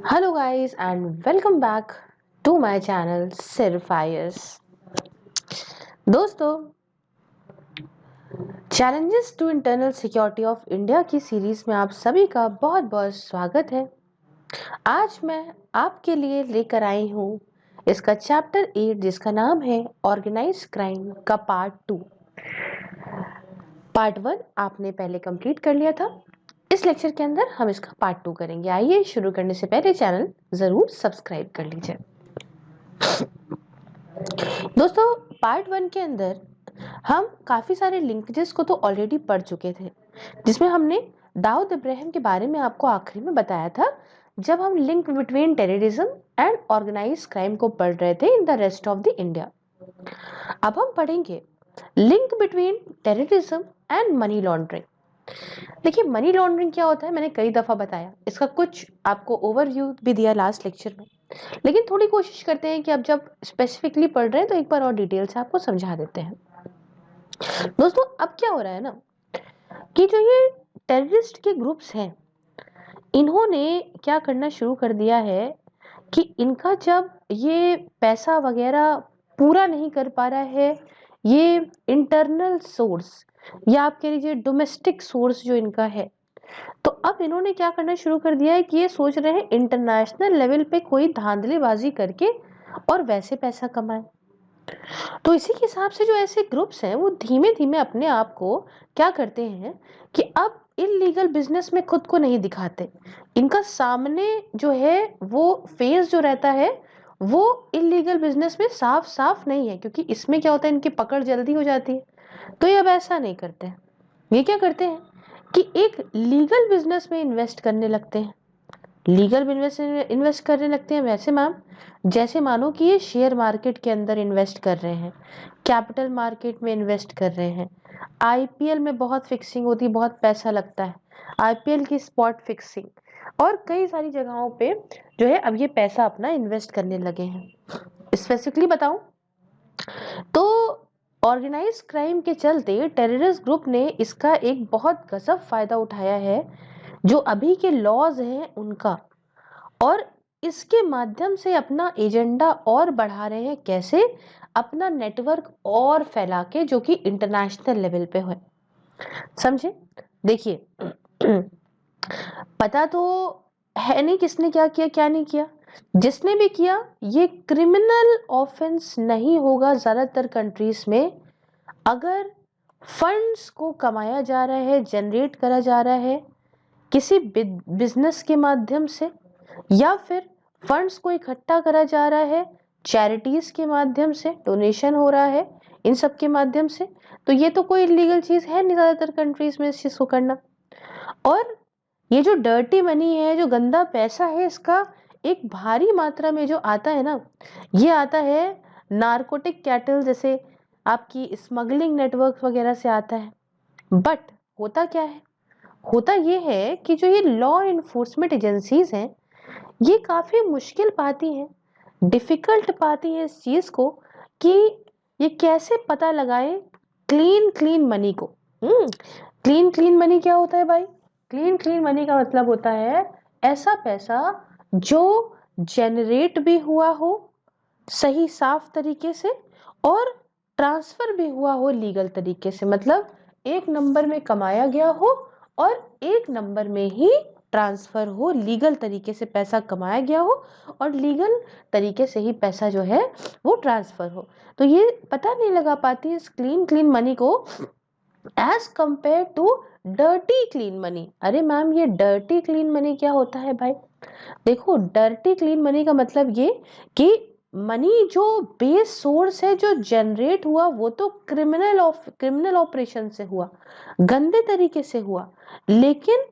Hello guys and welcome back to my channel सिर्फ आयस। दोस्तों, challenges to internal security of India की series में आप सभी का बहुत बहुत स्वागत है। आज मैं आपके लिए लेकर आई हूँ इसका चैप्टर 8 जिसका नाम है ऑर्गेनाइज क्राइम का पार्ट 2। पार्ट 1 आपने पहले कंप्लीट कर लिया था। इस लेक्चर के अंदर हम इसका पार्ट 2 करेंगे। आइए शुरू करने से पहले चैनल जरूर सब्सक्राइब कर लीजिए। दोस्तों, पार्ट 1 के अंदर हम काफी सारे लिंकेजेस को तो ऑलरेडी पढ़ चुके थे, जिसमें हमने दाऊद इब्राहिम के बारे में आपको आखिरी में बताया था जब हम link between terrorism and organise crime को पढ़ रहे थे in the rest of the India. अब हम पढ़ेंगे link between terrorism and money laundering. देखिए, मनी लॉन्ड्रिंग क्या होता है मैंने कई दफा बताया, इसका कुछ आपको ओवरव्यू भी दिया लास्ट लेक्चर में, लेकिन थोड़ी कोशिश करते हैं कि अब जब स्पेसिफिकली पढ़ रहे हैं तो एक बार और डिटेल से आपको समझा देते हैं। दोस्तों, अब क्या हो रहा है ना कि जो ये टेररिस्ट के ग्रुप्स हैं, इन्होंने क्या करना शुरू कर दिया है कि इनका जब ये पैसा वगैरह पूरा नहीं कर पा रहा है, ये इंटरनल सोर्स या आप कह लीजिए डोमेस्टिक सोर्स जो इनका है, तो अब इन्होंने क्या करना शुरू कर दिया है कि ये सोच रहे हैं इंटरनेशनल लेवल पे कोई धांधलीबाजी करके और वैसे पैसा कमाए। तो इसी के हिसाब से जो ऐसे ग्रुप्स हैं वो धीमे धीमे अपने आप को क्या करते हैं कि अब इलीगल बिजनेस में खुद को नहीं दिखाते। इनका सामने जो है वो फेस जो रहता है वो इलीगल बिजनेस में साफ साफ नहीं है, क्योंकि इसमें क्या होता है इनकी पकड़ जल्दी हो जाती है। तो ये अब ऐसा नहीं करते हैं। ये क्या करते हैं कि एक लीगल बिजनेस में इन्वेस्ट करने लगते हैं। लीगल बिजनेस में इन्वेस्ट करने लगते हैं वैसे मैम, जैसे मानो कि ये शेयर मार्केट के अंदर इन्वेस्ट कर रहे हैं, कैपिटल मार्केट में इन्वेस्ट कर रहे हैं। आईपीएल में बहुत फिक्सिंग होती है, बहुत पैसा लगता है, आईपीएल की स्पॉट फिक्सिंग और कई सारी जगहों पे जो है अब ये पैसा अपना इन्वेस्ट करने लगे हैं। स्पेसिफिकली बताऊं तो ऑर्गेनाइज क्राइम के चलते टेररिस्ट ग्रुप ने इसका एक बहुत गजब फायदा उठाया है, जो अभी के लॉज हैं उनका, और इसके माध्यम से अपना एजेंडा और बढ़ा रहे हैं। कैसे? अपना नेटवर्क और फैला के, जो कि इंटरनेशनल लेवल पे है। समझे? देखिए पता तो है नहीं किसने क्या किया क्या नहीं किया। जिसने भी किया ये क्रिमिनल ऑफेंस नहीं होगा ज्यादातर कंट्रीज में, अगर फंड्स को कमाया जा रहा है, जनरेट करा जा रहा है किसी बिजनेस के माध्यम से, या फिर फंड्स को इकट्ठा करा जा रहा है चैरिटीज के माध्यम से, डोनेशन हो रहा है इन सब के माध्यम से, तो ये तो कोई इलीगल चीज है नहीं ज्यादातर कंट्रीज में इस चीज को करना। और ये जो डर्टी मनी है, जो गंदा पैसा है, इसका एक भारी मात्रा में जो आता है ना, ये आता है नारकोटिक कैटल जैसे आपकी स्मगलिंग नेटवर्क वगैरह से आता है। बट होता क्या है? होता ये है कि जो ये लॉ इन्फोर्समेंट एजेंसीज हैं, ये काफी मुश्किल पाती हैं, डिफिकल्ट पाती हैं इस चीज को कि ये कैसे पता लगाएं क्लीन क्लीन मनी को। क्लीन क्लीन मनी क्या होता है भाई? क्लीन क्लीन मनी का मतलब होता है ऐसा पैसा जो जनरेट भी हुआ हो सही साफ तरीके से और ट्रांसफर भी हुआ हो लीगल तरीके से, मतलब एक नंबर में कमाया गया हो और एक नंबर में ही ट्रांसफर हो, लीगल तरीके से पैसा कमाया गया हो और लीगल तरीके से ही पैसा जो है वो ट्रांसफर हो। तो ये पता नहीं लगा पाती इस क्लीन क्लीन मनी को as compare to dirty clean money. अरे मैम, ये डर्टी क्लीन मनी क्या होता है भाई? देखो, डर्टी क्लीन मनी का मतलब ये कि मनी जो बेस सोर्स है, जो जनरेट हुआ, वो तो क्रिमिनल ऑपरेशन से हुआ, गंदे तरीके से हुआ, लेकिन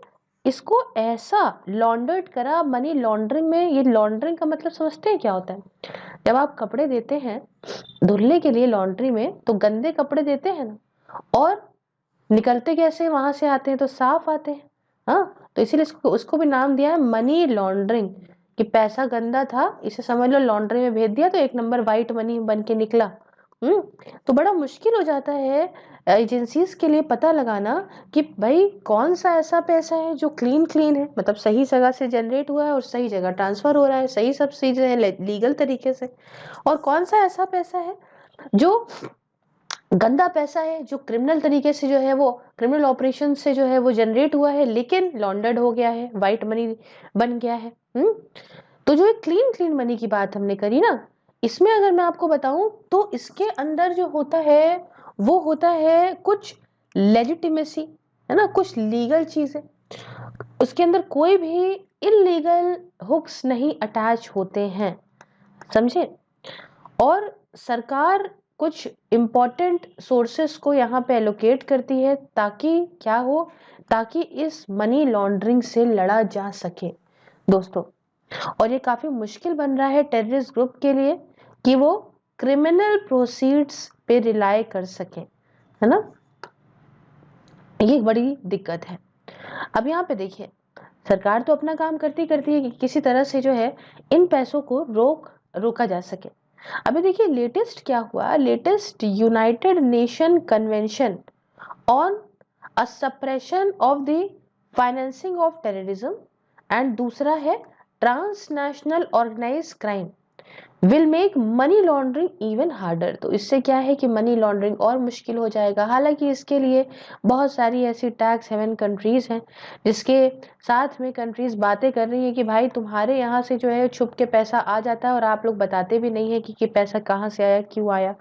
इसको ऐसा लॉन्डर्ड करा। मनी लॉन्ड्रिंग में, ये लॉन्ड्रिंग का मतलब समझते हैं क्या होता है? जब आप कपड़े देते हैं धुलने के लिए लॉन्ड्री में, तो गंदे कपड़े देते हैं ना, और निकलते कैसे वहां से आते हैं? तो साफ आते हैं। हाँ, तो इसीलिए उसको भी नाम दिया है मनी लॉन्ड्रिंग, कि पैसा गंदा था, इसे समझ लो लॉन्ड्री में भेज दिया तो एक नंबर वाइट मनी बन के निकला, तो बड़ा मुश्किल हो जाता है एजेंसीज के लिए पता लगाना कि भाई कौन सा ऐसा पैसा है जो क्लीन क्लीन है, मतलब सही जगह से जनरेट हुआ है और सही जगह ट्रांसफर हो रहा है, सही सब चीजें हैं लीगल तरीके से, और कौन सा ऐसा पैसा है जो गंदा पैसा है, जो क्रिमिनल तरीके से जो है वो क्रिमिनल ऑपरेशन से जो है वो जनरेट हुआ है लेकिन लॉन्डर्ड हो गया है, वाइट मनी बन गया है। तो जो एक क्लीन क्लीन मनी की बात हमने करी ना, इसमें अगर मैं आपको बताऊं तो इसके अंदर जो होता है वो होता है कुछ लेजिटिमेसी, है ना, कुछ लीगल चीजें, उसके अंदर कोई भी इलीगल हुक्स नहीं अटैच होते हैं, समझे। और सरकार कुछ इम्पोर्टेंट सोर्सेस को यहाँ पे एलोकेट करती है ताकि क्या हो, ताकि इस मनी लॉन्ड्रिंग से लड़ा जा सके दोस्तों। और ये काफी मुश्किल बन रहा है टेररिस्ट ग्रुप के लिए कि वो क्रिमिनल प्रोसीड्स पे रिलाय कर सके, है ना, ये एक बड़ी दिक्कत है। अब यहाँ पे देखिए, सरकार तो अपना काम करती करती है कि किसी तरह से जो है इन पैसों को रोका जा सके। अभी देखिए लेटेस्ट क्या हुआ, latest United Nation convention on a suppression of the financing of terrorism and दूसरा है transnational organise crime will make money laundering even harder. तो इससे क्या है कि मनी लॉन्ड्रिंग और मुश्किल हो जाएगा। हालांकि इसके लिए बहुत सारी ऐसी टैक्स हेवन कंट्रीज हैं जिसके साथ में कंट्रीज बातें कर रही है कि भाई तुम्हारे यहाँ से जो है छुप के पैसा आ जाता है और आप लोग बताते भी नहीं है कि पैसा कहाँ से आया, क्यों आया।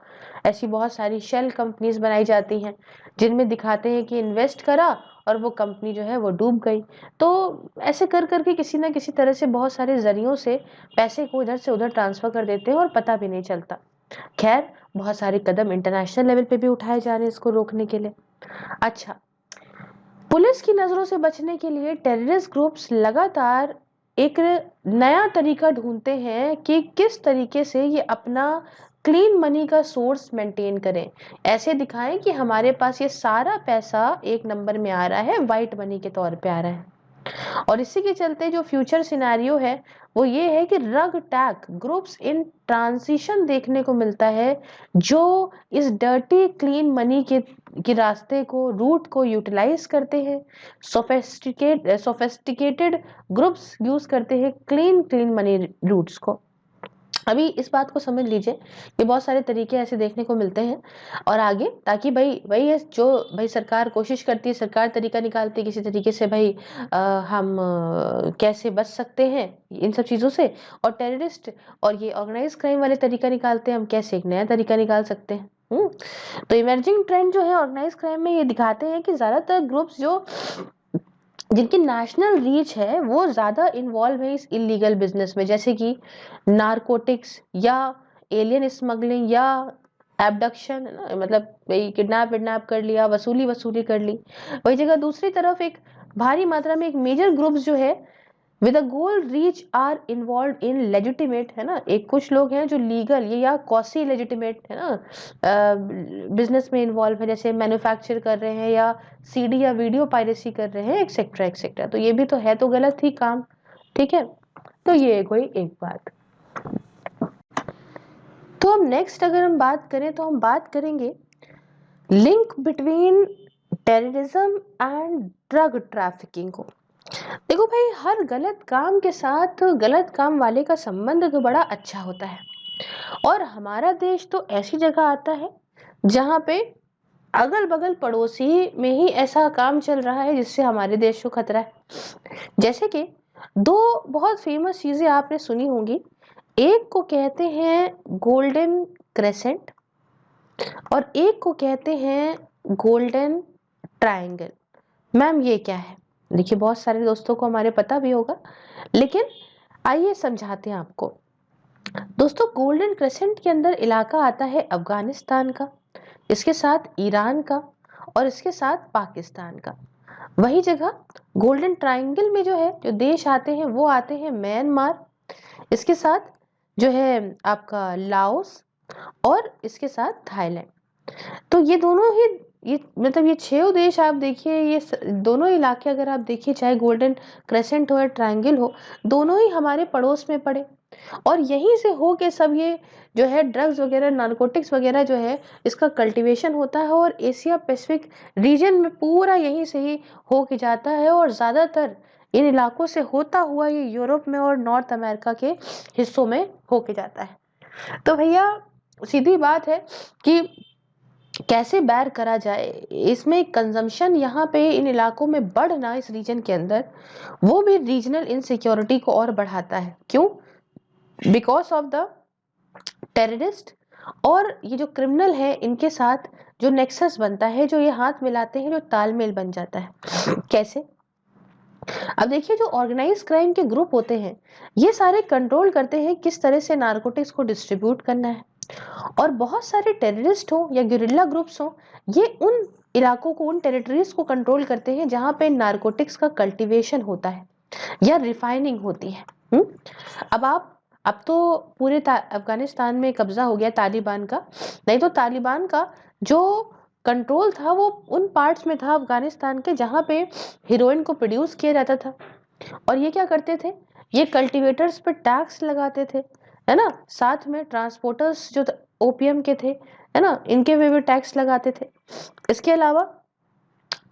ऐसी बहुत सारी शेल कंपनीज बनाई जाती हैं जिनमें दिखाते हैं कि इन्वेस्ट करा और वो कंपनी जो है वो डूब गई। तो ऐसे कर करके किसी ना किसी तरह से बहुत सारे जरियों से पैसे को इधर से उधर ट्रांसफर कर देते हैं और पता भी नहीं चलता। खैर बहुत सारे कदम इंटरनेशनल लेवल पे भी उठाए जा रहे हैं इसको रोकने के लिए। अच्छा, पुलिस की नजरों से बचने के लिए टेररिस्ट ग्रुप्स लगातार एक नया तरीका ढूंढते हैं कि किस तरीके से ये अपना क्लीन मनी का सोर्स मेंटेन करें, ऐसे दिखाएं कि हमारे पास ये सारा पैसा एक नंबर में आ रहा है, वाइट मनी के तौर पे आ रहा है। और इसी के चलते जो फ्यूचर सिनेरियो है वो ये है कि रग टैग ग्रुप्स इन ट्रांजिशन देखने को मिलता है, जो इस डर्टी क्लीन मनी के रास्ते को, रूट को यूटिलाइज करते हैं। सोफेस्टिकेटेड ग्रुप्स यूज करते हैं क्लीन क्लीन मनी रूट्स को। अभी इस बात को समझ लीजिए कि बहुत सारे तरीके ऐसे देखने को मिलते हैं और आगे, ताकि भाई वही है जो भाई सरकार कोशिश करती है, सरकार तरीका निकालती है किसी तरीके से भाई हम कैसे बच सकते हैं इन सब चीज़ों से, और टेररिस्ट और ये ऑर्गेनाइज क्राइम वाले तरीका निकालते हैं हम कैसे एक नया तरीका निकाल सकते हैं। तो इमर्जिंग ट्रेंड जो है ऑर्गेनाइज क्राइम में ये दिखाते हैं कि ज्यादातर ग्रुप्स जो जिनकी नेशनल रीच है वो ज्यादा इन्वॉल्व है इस इलीगल बिजनेस में, जैसे कि नारकोटिक्स या एलियन स्मगलिंग या एबडक्शन, मतलब भाई किडनैप विडनैप कर लिया, वसूली कर ली। वही जगह दूसरी तरफ एक भारी मात्रा में एक मेजर ग्रुप्स जो है with a goal reach our involve in legitimate, है ना, एक कुछ लोग हैं जो लीगल ये या कॉसी लेजिटिमेट, है ना, बिजनेस में इन्वॉल्व है, जैसे मैन्युफैक्चर कर रहे हैं या सीडी या वीडियो पायरेसी कर रहे हैं, एक्सेट्रा एक्सेट्रा। तो ये भी तो है, तो गलत ही काम, ठीक है। तो ये कोई एक बात। तो अब नेक्स्ट अगर हम बात करें तो हम बात करेंगे link between terrorism and drug trafficking को। देखो भाई, हर गलत काम के साथ गलत काम वाले का संबंध तो बड़ा अच्छा होता है, और हमारा देश तो ऐसी जगह आता है जहाँ पे अगल बगल पड़ोसी में ही ऐसा काम चल रहा है जिससे हमारे देश को खतरा है। जैसे कि दो बहुत फेमस चीजें आपने सुनी होंगी, एक को कहते हैं गोल्डन क्रेसेंट और एक को कहते हैं गोल्डन ट्रायंगल। मैम ये क्या है? देखिए बहुत सारे दोस्तों को हमारे पता भी होगा, लेकिन आइए समझाते हैं आपको। दोस्तों गोल्डन क्रेसेंट के अंदर इलाका आता है अफगानिस्तान का, इसके साथ ईरान का और इसके साथ पाकिस्तान का। वही जगह गोल्डन ट्रायंगल में जो है जो देश आते हैं वो आते हैं म्यांमार, इसके साथ जो है आपका लाओस और इसके साथ थाईलैंड। तो ये दोनों ही ये मतलब ये 6 देश आप देखिए, ये दोनों इलाके अगर आप देखिए, चाहे गोल्डन क्रेसेंट हो या ट्रायंगल हो, दोनों ही हमारे पड़ोस में पड़े। और यहीं से हो के सब ये जो है ड्रग्स वगैरह, नारकोटिक्स वगैरह जो है, इसका कल्टीवेशन होता है और एशिया पैसिफिक रीजन में पूरा यहीं से ही हो के जाता है और ज़्यादातर इन इलाकों से होता हुआ ये यूरोप में और नॉर्थ अमेरिका के हिस्सों में हो के जाता है। तो भैया सीधी बात है कि कैसे बैर करा जाए, इसमें कंजम्पशन यहाँ पे इन इलाकों में बढ़ना इस रीजन के अंदर, वो भी रीजनल इनसिक्योरिटी को और बढ़ाता है। क्यों? बिकॉज ऑफ द टेररिस्ट और ये जो क्रिमिनल है, इनके साथ जो नेक्सस बनता है, जो ये हाथ मिलाते हैं, जो तालमेल बन जाता है। कैसे? अब देखिए, जो ऑर्गेनाइज क्राइम के ग्रुप होते हैं, ये सारे कंट्रोल करते हैं किस तरह से नारकोटिक्स को डिस्ट्रीब्यूट करना है। और बहुत सारे टेररिस्ट हो या गुरिल्ला ग्रुप्स हो, ये उन इलाकों को, उन टेरिटरीज को कंट्रोल करते हैं जहां पे नारकोटिक्स का कल्टीवेशन होता है या रिफाइनिंग होती है। अब तो पूरे अफगानिस्तान में कब्जा हो गया तालिबान का, नहीं तो तालिबान का जो कंट्रोल था वो उन पार्ट्स में था अफगानिस्तान के जहाँ पे हीरोइन को प्रोड्यूस किया जाता था। और ये क्या करते थे, ये कल्टीवेटर्स पे टैक्स लगाते थे, है ना। साथ में ट्रांसपोर्टर्स जो ओपीएम के थे, है ना, इनके पे भी टैक्स लगाते थे। इसके अलावा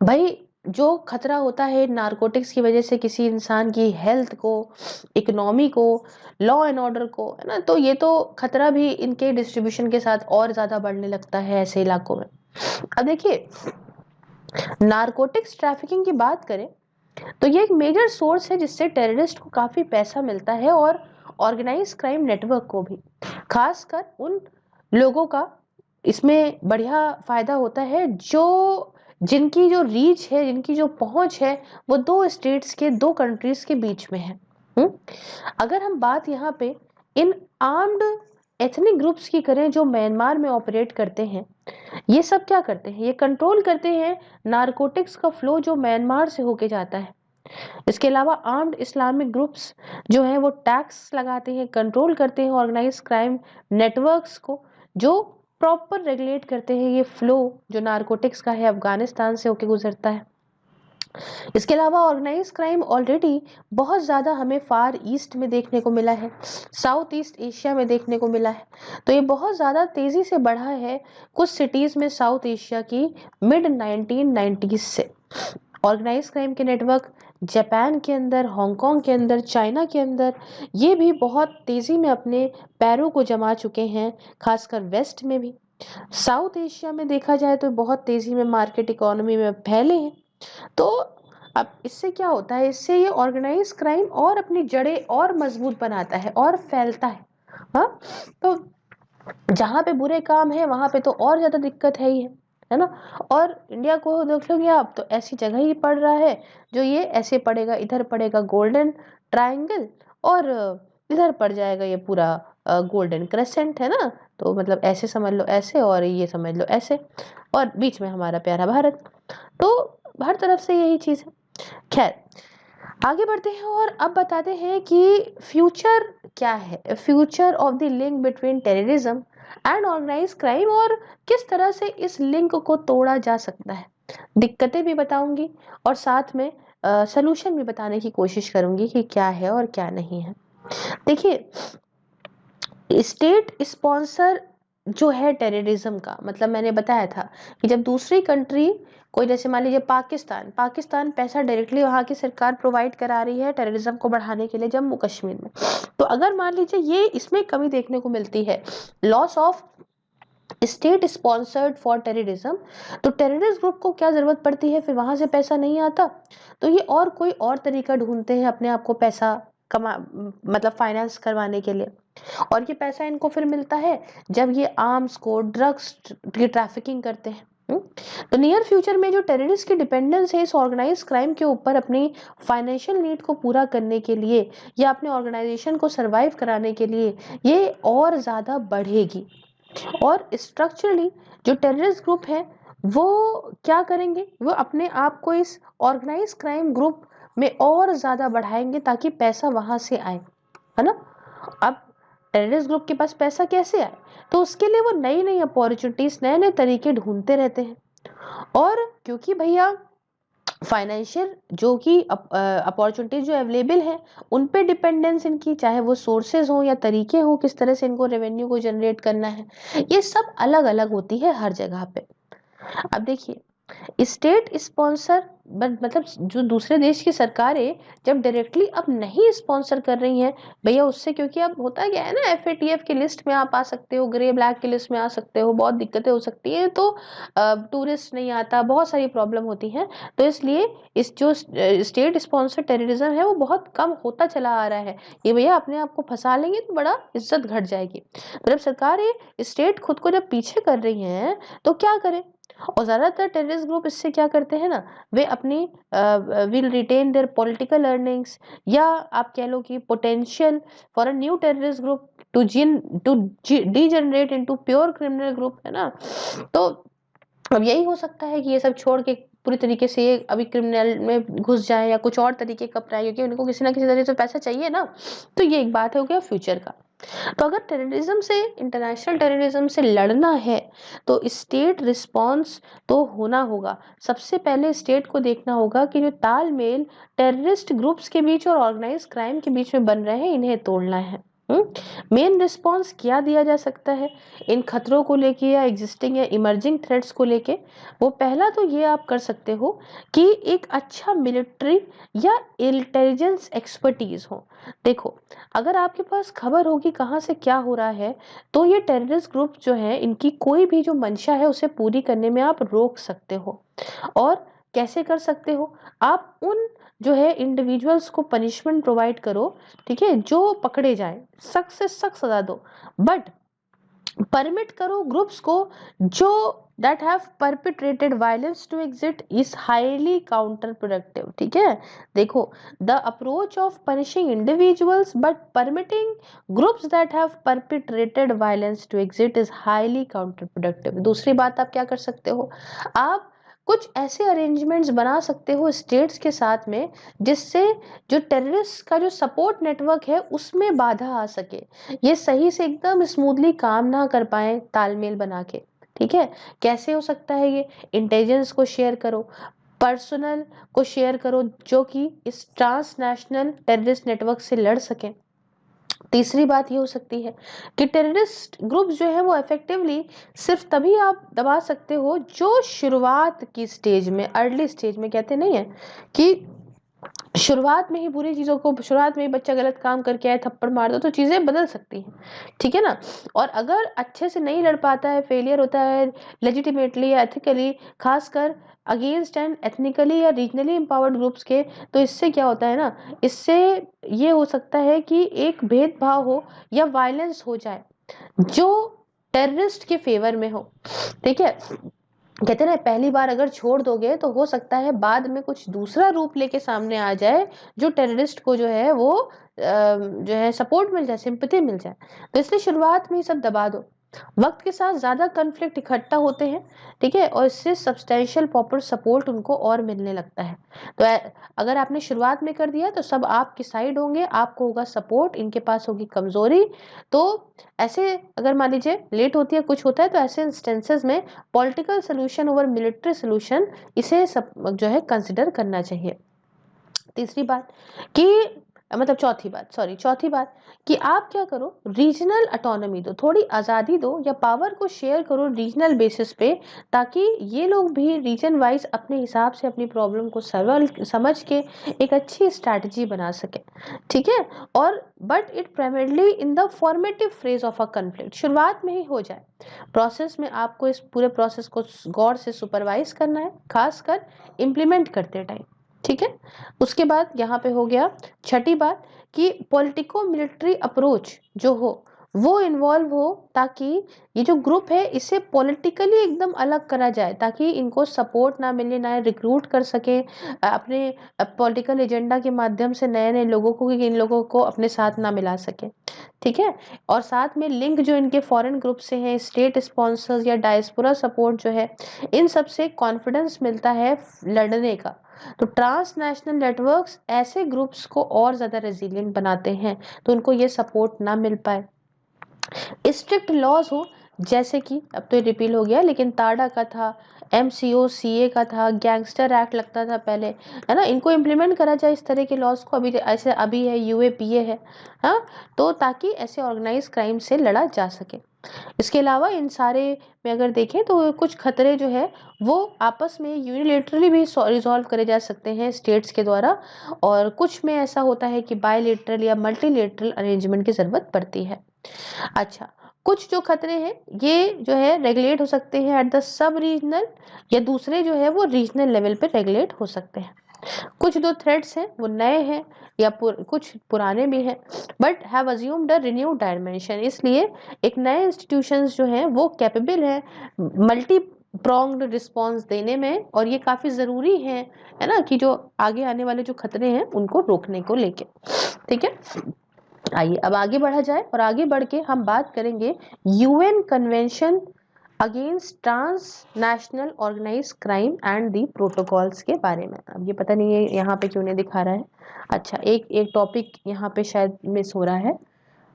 भाई जो खतरा होता है नारकोटिक्स की वजह से किसी इंसान की हेल्थ को, इकोनॉमी को, लॉ एंड ऑर्डर को, है ना, तो ये तो खतरा भी इनके डिस्ट्रीब्यूशन के साथ और ज्यादा बढ़ने लगता है ऐसे इलाकों में। अब देखिए, नारकोटिक्स ट्रैफिकिंग की बात करें तो ये एक मेजर सोर्स है जिससे टेररिस्ट को काफी पैसा मिलता है और ऑर्गेनाइज क्राइम नेटवर्क को भी, खासकर उन लोगों का इसमें बढ़िया फायदा होता है जो जिनकी जो रीच है, जिनकी जो पहुंच है, वो दो स्टेट्स के, दो कंट्रीज के बीच में है। अगर हम बात यहाँ पे इन आर्म्ड एथनिक ग्रुप्स की करें जो म्यांमार में ऑपरेट करते हैं, ये सब क्या करते हैं, ये कंट्रोल करते हैं नारकोटिक्स का फ्लो जो म्यांमार से होके जाता है। इसके अलावा आर्म्ड इस्लामिक ग्रुप्स जो है वो टैक्स लगाते हैं, कंट्रोल करते हैं ऑर्गेनाइज क्राइम नेटवर्क्स को, जो प्रॉपर रेगुलेट करते हैं ये फ्लो जो नारकोटिक्स का है अफगानिस्तान से होके गुजरता है। इसके अलावा ऑर्गेनाइज क्राइम ऑलरेडी बहुत ज़्यादा हमें फार ईस्ट में देखने को मिला है, साउथ ईस्ट एशिया में देखने को मिला है। तो ये बहुत ज़्यादा तेज़ी से बढ़ा है कुछ सिटीज़ में साउथ एशिया की मिड 1990s से। ऑर्गेनाइज क्राइम के नेटवर्क जापान के अंदर, हांगकांग के अंदर, चाइना के अंदर ये भी बहुत तेज़ी में अपने पैरों को जमा चुके हैं, खासकर वेस्ट में भी। साउथ एशिया में देखा जाए तो बहुत तेज़ी में मार्केट इकोनॉमी में फैले हैं। तो अब इससे क्या होता है, इससे ये ऑर्गेनाइज क्राइम और अपनी जड़ें और मजबूत बनाता है और फैलता है। हाँ, तो जहाँ पे बुरे काम है वहां पे तो और ज्यादा दिक्कत है ही है ना। और इंडिया को देख लोगे आप तो ऐसी जगह ही पड़ रहा है जो ये ऐसे पड़ेगा, इधर पड़ेगा गोल्डन ट्रायंगल और इधर पड़ जाएगा ये पूरा गोल्डन क्रेसेंट, है ना। तो मतलब ऐसे समझ लो ऐसे और ये समझ लो ऐसे, और बीच में हमारा प्यारा भारत। तो हर तरफ से यही चीज है। खैर, आगे बढ़ते हैं और अब बताते हैं कि फ्यूचर क्या है, future of the link between terrorism and organise crime, और किस तरह से इस लिंक को तोड़ा जा सकता है। दिक्कतें भी बताऊंगी और साथ में सलूशन भी बताने की कोशिश करूंगी कि क्या है और क्या नहीं है। देखिए, स्टेट स्पॉन्सर जो है टेररिज्म का, मतलब मैंने बताया था कि जब दूसरी कंट्री कोई, जैसे मान लीजिए पाकिस्तान पैसा डायरेक्टली वहां की सरकार प्रोवाइड करा रही है टेररिज्म को बढ़ाने के लिए जम्मू कश्मीर में, तो अगर मान लीजिए ये इसमें कमी देखने को मिलती है, loss of state sponsored for terrorism, तो टेररिस्ट ग्रुप को क्या जरूरत पड़ती है, फिर वहां से पैसा नहीं आता तो ये और कोई और तरीका ढूंढते हैं अपने आप को पैसा कमा, मतलब फाइनेंस करवाने के लिए। और ये पैसा इनको फिर मिलता है जब ये आर्म्स को, ड्रग्स की ट्रैफिकिंग करते हैं। तो नियर फ्यूचर में जो टेररिस्ट की डिपेंडेंस है इस ऑर्गेनाइज क्राइम के ऊपर अपनी फाइनेंशियल नीड को पूरा करने के लिए या अपने ऑर्गेनाइजेशन को सरवाइव कराने के लिए, ये और ज्यादा बढ़ेगी। और स्ट्रक्चरली जो टेररिस्ट ग्रुप है वो क्या करेंगे, वो अपने आप को इस ऑर्गेनाइज क्राइम ग्रुप में और ज्यादा बढ़ाएंगे ताकि पैसा वहां से आए, है ना। अब टेररिस्ट ग्रुप के पास पैसा कैसे आए, तो उसके लिए वो नई नई अपॉर्चुनिटीज, नए नए तरीके ढूंढते रहते हैं। और क्योंकि भैया फाइनेंशियल जो कि अपॉर्चुनिटीज जो अवेलेबल हैं उन पे डिपेंडेंस इनकी, चाहे वो सोर्सेज हो या तरीके हो किस तरह से इनको रेवेन्यू को जनरेट करना है, ये सब अलग अलग होती है हर जगह पे। अब देखिए, स्टेट स्पॉन्सर मतलब जो दूसरे देश की सरकारें जब डायरेक्टली अब नहीं स्पॉन्सर कर रही हैं भैया उससे, क्योंकि अब होता क्या है ना, एफएटीएफ की लिस्ट में आप आ सकते हो, ग्रे ब्लैक की लिस्ट में आ सकते हो, बहुत दिक्कतें हो सकती हैं, तो टूरिस्ट नहीं आता, बहुत सारी प्रॉब्लम होती हैं। तो इसलिए इस जो स्टेट स्पॉन्सर टेररिज्म है वो बहुत कम होता चला आ रहा है। ये भैया अपने आप को फंसा लेंगे तो बड़ा इज्जत घट जाएगी। तो जब सरकारें स्टेट खुद को जब पीछे कर रही हैं तो क्या करें, और ज्यादातर टेररिस्ट ग्रुप इससे क्या करते हैं ना, वे अपनी will retain their political earnings, या आप कह लो कि potential for a new terrorist group to degenerate into pure criminal group, है ना। तो अब यही हो सकता है कि ये सब छोड़ के पूरी तरीके से ये अभी क्रिमिनल में घुस जाए या कुछ और तरीके का अपनाए, क्योंकि उनको किसी ना किसी तरह से पैसा चाहिए ना। तो ये एक बात हो गया फ्यूचर का। तो अगर टेररिज्म से, इंटरनेशनल टेररिज्म से लड़ना है तो स्टेट रिस्पांस तो होना होगा। सबसे पहले स्टेट को देखना होगा कि जो तालमेल टेररिस्ट ग्रुप्स के बीच और ऑर्गेनाइज क्राइम के बीच में बन रहे हैं इन्हें तोड़ना है। मेन रिस्पांस क्या दिया जा सकता है इन खतरों को लेके या एग्जिस्टिंग या इमर्जिंग थ्रेट्स को लेके? वो पहला तो ये आप कर सकते हो कि एक अच्छा मिलिट्री या इंटेलिजेंस एक्सपर्टीज हो। देखो, अगर आपके पास खबर होगी कहाँ से क्या हो रहा है, तो ये टेररिस्ट ग्रुप जो है इनकी कोई भी जो मंशा है उसे पूरी करने में आप रोक सकते हो। और कैसे कर सकते हो? आप उन जो है इंडिविजुअल्स को पनिशमेंट प्रोवाइड करो, ठीक है, जो पकड़े जाए, सख्त से सख्त सजा दो, बट परमिट करो ग्रुप्स को जो that have perpetrated violence to exit is highly counterproductive, ठीक है। देखो, the approach of punishing individuals but permitting groups that have perpetrated violence to exit is highly counterproductive। दूसरी बात आप क्या कर सकते हो, आप कुछ ऐसे अरेंजमेंट्स बना सकते हो स्टेट्स के साथ में जिससे जो टेररिस्ट का जो सपोर्ट नेटवर्क है उसमें बाधा आ सके, ये सही से एकदम स्मूथली काम ना कर पाए तालमेल बना के, ठीक है। कैसे हो सकता है ये? इंटेलिजेंस को शेयर करो, पर्सनल को शेयर करो जो कि इस ट्रांसनेशनल टेररिस्ट नेटवर्क से लड़ सकें। तीसरी बात ये हो सकती है कि टेररिस्ट ग्रुप जो है वो इफेक्टिवली सिर्फ तभी आप दबा सकते हो जो शुरुआत की स्टेज में, अर्ली स्टेज में, कहते नहीं है कि शुरुआत में ही बुरी चीजों को, शुरुआत में ही बच्चा गलत काम करके आए थप्पड़ मार दो तो चीजें बदल सकती हैं, ठीक है ना। और अगर अच्छे से नहीं लड़ पाता है, फेलियर होता है लेजिटिमेटली या एथिकली, खासकर अगेंस्ट एंड एथनिकली या रीजनली एम्पावर्ड ग्रुप्स के, तो इससे क्या होता है ना, इससे ये हो सकता है कि एक भेदभाव हो या वायलेंस हो जाए जो टेररिस्ट के फेवर में हो, ठीक है। कहते हैं ना, पहली बार अगर छोड़ दोगे तो हो सकता है बाद में कुछ दूसरा रूप लेके सामने आ जाए जो टेररिस्ट को जो है वो जो है सपोर्ट मिल जाए, सिंपैथी मिल जाए। तो इसलिए शुरुआत में ही सब दबा दो। वक्त के साथ ज्यादा कन्फ्लिक्ट इकट्ठा होते हैं, ठीक है, और इससे सब्सटेंशियल पॉपुलर सपोर्ट उनको और मिलने लगता है। तो अगर आपने शुरुआत में कर दिया तो सब आपकी साइड होंगे, आपको होगा सपोर्ट, इनके पास होगी कमजोरी। तो ऐसे अगर मान लीजिए लेट होती है, कुछ होता है, तो ऐसे इंस्टेंसेस में political solution over military solution, इसे सब जो है कंसिडर करना चाहिए। तीसरी बात कि मतलब चौथी बात कि आप क्या करो, रीजनल ऑटोनॉमी दो, थोड़ी आज़ादी दो या पावर को शेयर करो रीजनल बेसिस पे, ताकि ये लोग भी रीजन वाइज अपने हिसाब से अपनी प्रॉब्लम को सरल समझ के एक अच्छी स्ट्रैटेजी बना सके, ठीक है। और but it primarily in the formative phase of a conflict, शुरुआत में ही हो जाए। प्रोसेस में आपको इस पूरे प्रोसेस को गौर से सुपरवाइज करना है, खासकर इम्प्लीमेंट करते टाइम, ठीक है। उसके बाद यहाँ पे हो गया छठी बात कि पॉलिटिको मिलिट्री अप्रोच जो हो वो इन्वॉल्व हो, ताकि ये जो ग्रुप है इसे पॉलिटिकली एकदम अलग करा जाए, ताकि इनको सपोर्ट ना मिले, ना रिक्रूट कर सके अपने पॉलिटिकल एजेंडा के माध्यम से नए नए लोगों को, कि इन लोगों को अपने साथ ना मिला सके, ठीक है। और साथ में लिंक जो इनके फॉरेन ग्रुप से हैं, स्टेट स्पॉन्सर्स या डायस्पोरा सपोर्ट जो है, इन सब से कॉन्फिडेंस मिलता है लड़ने का। तो ट्रांसनेशनल नेटवर्क्स ऐसे ग्रुप्स को और ज्यादा रेजिलियंट बनाते हैं, तो उनको ये सपोर्ट ना मिल पाए। स्ट्रिक्ट लॉज हो जैसे कि अब तो ये रिपील हो गया, लेकिन टाडा का था, एमसीओ सीए का था, गैंगस्टर एक्ट लगता था पहले, है ना। इनको इम्प्लीमेंट करा जाए इस तरह के लॉज को, अभी ऐसे अभी है यूएपीए है, हाँ, तो ताकि ऐसे ऑर्गेनाइज क्राइम से लड़ा जा सके। इसके अलावा इन सारे में अगर देखें तो कुछ खतरे जो है वो आपस में यूनिलेटरली भी रिजॉल्व करे जा सकते हैं स्टेट्स के द्वारा, और कुछ में ऐसा होता है कि बायलेटरल या मल्टीलेटरल अरेंजमेंट की जरूरत पड़ती है। अच्छा, कुछ जो खतरे हैं ये जो है रेगुलेट हो सकते हैं एट द सब रीजनल, या दूसरे जो है वो रीजनल लेवल पे रेगुलेट हो सकते हैं। कुछ जो थ्रेड्स हैं वो नए हैं या कुछ पुराने भी हैं, but have assumed a renewed dimension, इसलिए एक नए इंस्टीट्यूशंस जो हैं वो कैपेबल हैं मल्टी प्रोंग्ड रिस्पॉन्स देने में, और ये काफी जरूरी है ना, कि जो आगे आने वाले जो खतरे हैं उनको रोकने को लेके। ठीक है, आइए अब आगे बढ़ा जाए, और आगे बढ़ के हम बात करेंगे UN convention against transnational organise crime and the protocols के बारे में। अब ये पता नहीं है यहाँ पे क्यों नहीं दिखा रहा है। अच्छा, एक एक टॉपिक यहाँ पे शायद मिस हो रहा है।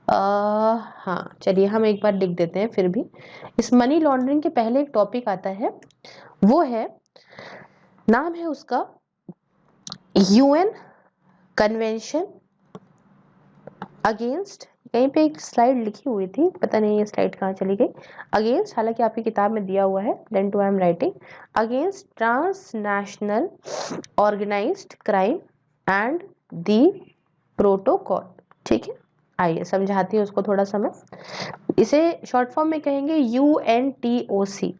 हाँ चलिए हम एक बार लिख देते हैं फिर भी। इस मनी लॉन्ड्रिंग के पहले एक टॉपिक आता है, वो है, नाम है उसका यूएन कन्वेंशन अगेंस्ट, कहीं पे एक स्लाइड लिखी हुई थी, पता नहीं ये स्लाइड कहाँ चली गई। अगेंस्ट, हालांकि आपकी किताब में दिया हुआ है, then to I am writing, against transnational organised crime and the protocol. ठीक है, आइए समझाती हूँ उसको थोड़ा समय। इसे शॉर्ट फॉर्म में कहेंगे UNTOC।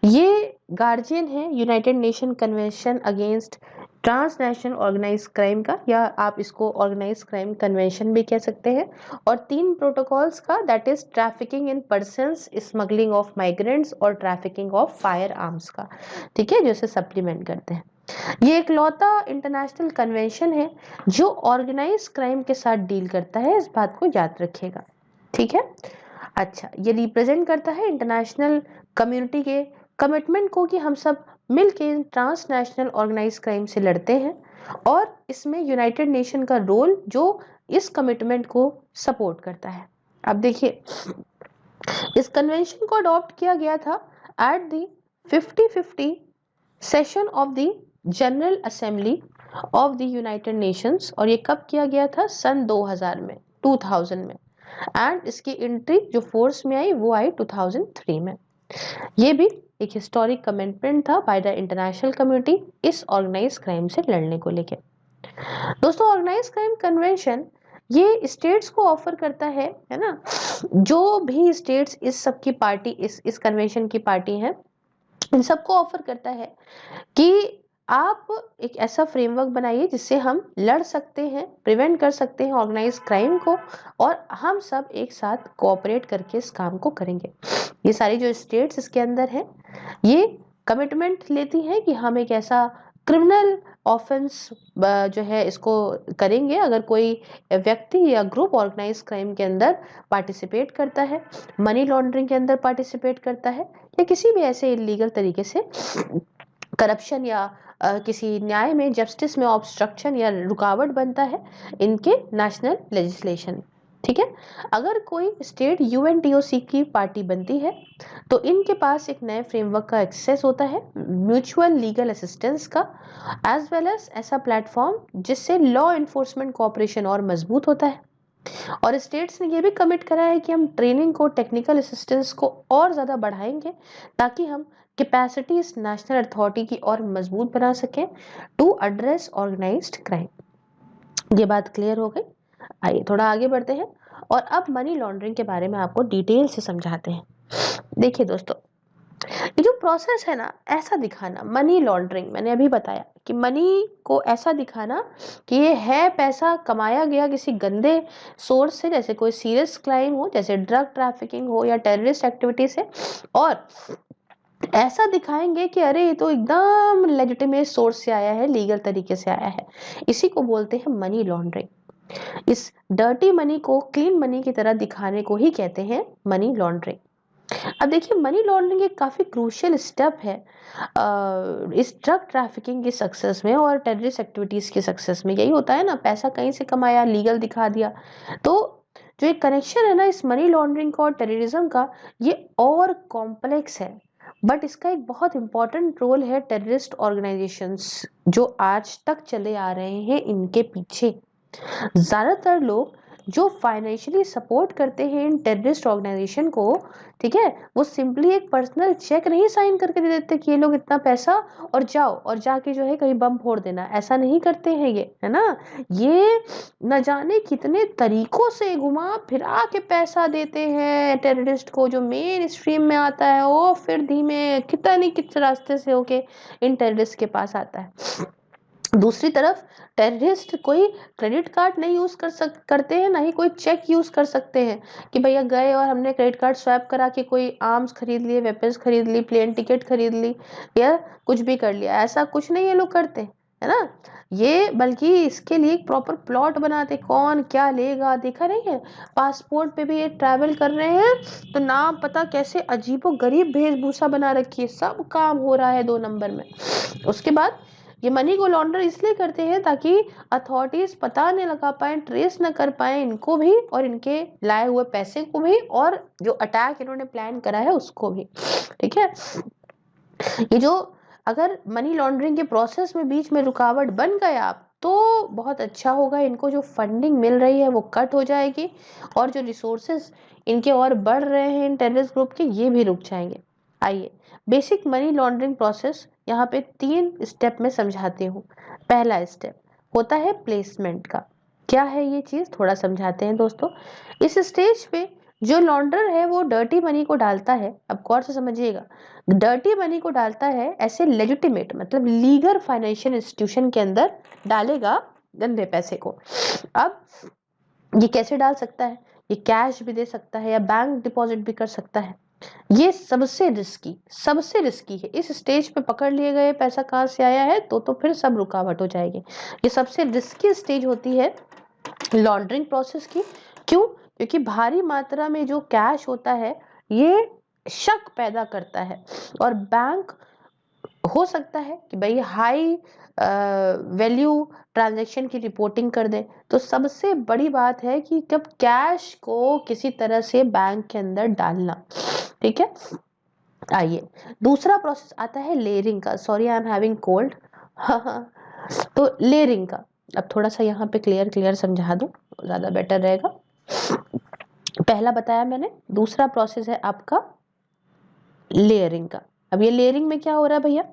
ये गार्जियन है United Nation convention against transnational organise crime का, या आप इसको ऑर्गेनाइज क्राइम कन्वेंशन भी कह सकते हैं, और 3 प्रोटोकॉल्स का, that is trafficking in persons, smuggling of migrants और ट्रैफिकिंग ऑफ फायर आर्म्स का। ठीक है, जो इसे सप्लीमेंट करते हैं। ये एक लौता इंटरनेशनल कन्वेंशन है जो ऑर्गेनाइज क्राइम के साथ डील करता है, इस बात को याद रखिएगा। ठीक है, अच्छा, ये रिप्रेजेंट करता है इंटरनेशनल कम्युनिटी के कमिटमेंट को कि हम सब मिलके ट्रांसनेशनल ऑर्गेनाइज क्राइम से लड़ते हैं, और इसमें यूनाइटेड नेशन का रोल जो इस कमिटमेंट को सपोर्ट करता है। अब देखिए, इस कन्वेंशन को अडॉप्ट किया गया था at the 50 session of the general assembly of the United Nations, और ये कब किया गया था, सन 2000 में, 2000 में, एंड इसकी एंट्री जो फोर्स में आई वो आई 2003 में। ये भी एक हिस्टोरिक कमिटमेंट था बाय द इंटरनेशनल कम्युनिटी इस ऑर्गेनाइज क्राइम से लड़ने को लेकर। दोस्तों, ऑर्गेनाइज क्राइम कन्वेंशन ये स्टेट्स को ऑफर करता है ना, जो भी स्टेट्स इस सब की पार्टी, इस कन्वेंशन की पार्टी हैं, इन सबको ऑफर करता है कि आप एक ऐसा फ्रेमवर्क बनाइए जिससे हम लड़ सकते हैं, प्रिवेंट कर सकते हैं ऑर्गेनाइज क्राइम को, और हम सब एक साथ कोऑपरेट करके इस काम को करेंगे। ये सारी जो स्टेट्स इसके अंदर हैं, ये कमिटमेंट लेती हैं कि हम एक ऐसा क्रिमिनल ऑफेंस जो है इसको करेंगे अगर कोई व्यक्ति या ग्रुप ऑर्गेनाइज क्राइम के अंदर पार्टिसिपेट करता है, मनी लॉन्ड्रिंग के अंदर पार्टिसिपेट करता है, या किसी भी ऐसे इलीगल तरीके से करप्शन या किसी न्याय में, जस्टिस में ऑब्स्ट्रक्शन या रुकावट बनता है इनके नेशनल लेजिस्लेशन। ठीक है, अगर कोई स्टेट UNTOC की पार्टी बनती है तो इनके पास एक नए फ्रेमवर्क का एक्सेस होता है, म्यूचुअल लीगल असिस्टेंस का, एज वेल एज ऐसा प्लेटफॉर्म जिससे लॉ इन्फोर्समेंट कोऑपरेशन और मजबूत होता है। और स्टेट्स ने ये भी कमिट करा है कि हम ट्रेनिंग को, टेक्निकल असिस्टेंस को और ज़्यादा बढ़ाएंगे ताकि हम कैपेसिटी इस नेशनल अथॉरिटी की और मजबूत बना सकें टू एड्रेस ऑर्गेनाइज्ड क्राइम। ये बात क्लियर हो गई। आइए थोड़ा आगे बढ़ते हैं, और अब मनी लॉन्ड्रिंग के बारे में आपको डिटेल से समझाते हैं। देखिए दोस्तों, ये जो प्रोसेस है ना, ऐसा दिखाना, मनी लॉन्ड्रिंग, मैंने अभी बताया कि मनी को ऐसा दिखाना कि ये है पैसा कमाया गया किसी गंदे सोर्स से, जैसे कोई सीरियस क्राइम हो, जैसे ड्रग ट्रैफिकिंग हो या टेररिस्ट एक्टिविटी से, और ऐसा दिखाएंगे कि अरे ये तो एकदम लेजिटिमेट सोर्स से आया है, लीगल तरीके से आया है। इसी को बोलते हैं मनी लॉन्ड्रिंग। इस डर्टी मनी को क्लीन मनी की तरह दिखाने को ही कहते हैं मनी लॉन्ड्रिंग। अब देखिए, मनी लॉन्ड्रिंग एक काफी क्रूशियल स्टेप है इस ड्रग ट्रैफिकिंग की सक्सेस में और टेररिस्ट एक्टिविटीज की सक्सेस में। यही होता है ना, पैसा कहीं से कमाया, लीगल दिखा दिया। तो जो एक कनेक्शन है ना इस मनी लॉन्ड्रिंग का और टेररिज्म का, ये और कॉम्प्लेक्स है, बट इसका एक बहुत इंपॉर्टेंट रोल है टेररिस्ट ऑर्गेनाइजेशंस जो आज तक चले आ रहे हैं इनके पीछे। ज्यादातर लोग जो फाइनेंशियली सपोर्ट करते हैं इन टेररिस्ट ऑर्गेनाइजेशन को, ठीक है, वो सिंपली एक पर्सनल चेक नहीं साइन करके दे देते कि ये लोग इतना पैसा और जाओ और जाके जो है कहीं बम फोड़ देना, ऐसा नहीं करते हैं ये, है ना। ये न जाने कितने तरीकों से घुमा फिरा के पैसा देते हैं टेररिस्ट को, जो मेन स्ट्रीम में आता है वो फिर धीमे कितने किस रास्ते से होके इन टेररिस्ट के पास आता है। दूसरी तरफ टेररिस्ट कोई क्रेडिट कार्ड नहीं यूज करते हैं, ना ही कोई चेक यूज कर सकते हैं कि भैया गए और हमने क्रेडिट कार्ड स्वैप करा के कोई आर्म्स खरीद लिए, वेपन्स खरीद ली, प्लेन टिकट खरीद ली या कुछ भी कर लिया, ऐसा कुछ नहीं ये लोग करते, है ना। ये बल्कि इसके लिए एक प्रॉपर प्लॉट बनाते, कौन क्या लेगा, देखा नहीं है पासपोर्ट पे भी ये ट्रैवल कर रहे हैं तो नाम पता कैसे अजीबो गरीब वेशभूषा बना रखी है, सब काम हो रहा है 2 नंबर में। उसके बाद ये मनी को लॉन्डर इसलिए करते हैं ताकि अथॉरिटीज पता नहीं लगा पाए, ट्रेस न कर पाए इनको भी और इनके लाए हुए पैसे को भी और जो अटैक इन्होंने प्लान करा है उसको भी, ठीक है। ये जो अगर मनी लॉन्ड्रिंग के प्रोसेस में बीच में रुकावट बन गए आप तो बहुत अच्छा होगा, इनको जो फंडिंग मिल रही है वो कट हो जाएगी और जो रिसोर्सेज इनके और बढ़ रहे हैं इन टेररिस्ट ग्रुप के ये भी रुक जाएंगे। आइए बेसिक मनी लॉन्ड्रिंग प्रोसेस यहाँ पे 3 स्टेप में समझाती हूँ। पहला स्टेप होता है प्लेसमेंट का। क्या है ये चीज, थोड़ा समझाते हैं दोस्तों। इस स्टेज पे जो लॉन्डर है वो डर्टी मनी को डालता है, अब गौर से समझिएगा, डर्टी मनी को डालता है ऐसे लेजिटिमेट मतलब लीगल फाइनेंशियल इंस्टीट्यूशन के अंदर डालेगा गंदे पैसे को। अब ये कैसे डाल सकता है, ये कैश भी दे सकता है या बैंक डिपॉजिट भी कर सकता है। ये सबसे रिस्की है। इस स्टेज पे पकड़ लिए गए पैसा कहाँ से आया है तो फिर सब रुकावट हो जाएगी। ये सबसे रिस्की स्टेज होती है लॉन्ड्रिंग प्रोसेस की। क्यों? क्योंकि भारी मात्रा में जो कैश होता है ये शक पैदा करता है और बैंक हो सकता है कि भाई हाई वैल्यू ट्रांजैक्शन की रिपोर्टिंग कर दें। तो सबसे बड़ी बात है कि जब कैश को किसी तरह से बैंक के अंदर डालना, ठीक है। आइए दूसरा प्रोसेस आता है लेयरिंग का। Sorry I am having cold. हाँ, तो लेयरिंग का अब थोड़ा सा यहाँ पे क्लियर समझा दूं ज्यादा बेटर रहेगा। पहला बताया मैंने, दूसरा प्रोसेस है आपका लेयरिंग का। अब ये लेयरिंग में क्या हो रहा है भैया,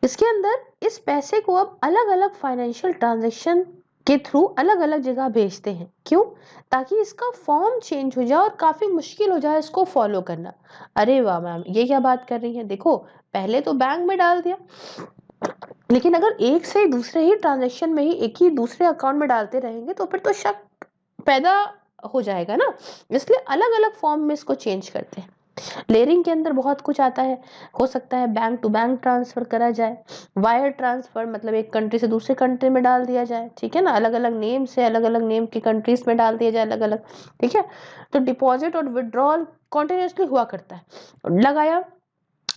इसके अंदर इस पैसे को अब अलग अलग फाइनेंशियल ट्रांजैक्शन के थ्रू अलग अलग जगह भेजते हैं। क्यों? ताकि इसका फॉर्म चेंज हो जाए और काफी मुश्किल हो जाए इसको फॉलो करना। अरे वाह मैम, ये क्या बात कर रही हैं, देखो पहले तो बैंक में डाल दिया, लेकिन अगर एक से दूसरे ही ट्रांजैक्शन में ही एक ही दूसरे अकाउंट में डालते रहेंगे तो फिर तो शक पैदा हो जाएगा ना, इसलिए अलग अलग फॉर्म में इसको चेंज करते हैं। लेयरिंग के अंदर बहुत कुछ आता है, हो सकता है बैंक टू बैंक ट्रांसफर करा जाए, वायर ट्रांसफर मतलब एक कंट्री से दूसरे कंट्री में डाल दिया जाए, ठीक है ना, अलग अलग नेम से अलग अलग नेम की कंट्रीज में डाल दिया जाए अलग अलग, ठीक है। तो डिपॉजिट और विड्रॉल कॉन्टिन्यूसली हुआ करता है, लगाया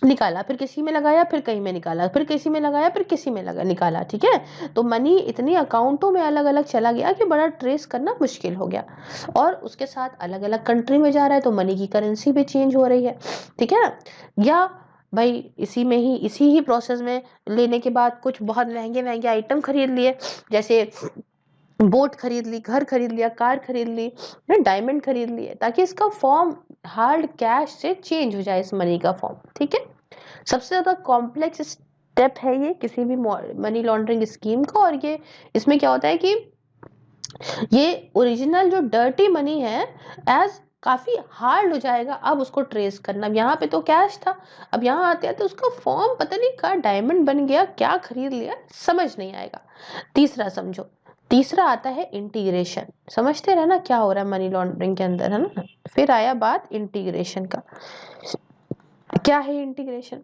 निकाला, फिर किसी में लगाया, फिर कहीं में निकाला, फिर किसी में लगाया, फिर किसी में निकाला, ठीक है। तो मनी इतनी अकाउंटों में अलग अलग चला गया कि बड़ा ट्रेस करना मुश्किल हो गया और उसके साथ अलग अलग कंट्री में जा रहा है तो मनी की करेंसी भी चेंज हो रही है, ठीक है ना। या भाई इसी ही प्रोसेस में लेने के बाद कुछ बहुत महंगे महंगे आइटम खरीद लिए, जैसे बोट खरीद ली, घर खरीद लिया, कार खरीद ली, डायमंड खरीद लिए, ताकि इसका फॉर्म हार्ड कैश से चेंज हो जाए इस मनी का फॉर्म, ठीक है। सबसे ज्यादा कॉम्प्लेक्स स्टेप है ये किसी भी मनी लॉन्ड्रिंग स्कीम का। और ये इसमें क्या होता है कि ये ओरिजिनल जो डर्टी मनी है एज काफी हार्ड हो जाएगा अब उसको ट्रेस करना। यहाँ पे तो कैश था, अब यहाँ आते आते उसका फॉर्म पता नहीं क्या डायमंड बन गया, क्या खरीद लिया, समझ नहीं आएगा। तीसरा समझो, तीसरा आता है इंटीग्रेशन। समझते रहना क्या हो रहा है मनी लॉन्ड्रिंग के अंदर, है ना। फिर आया बात इंटीग्रेशन का। क्या है इंटीग्रेशन?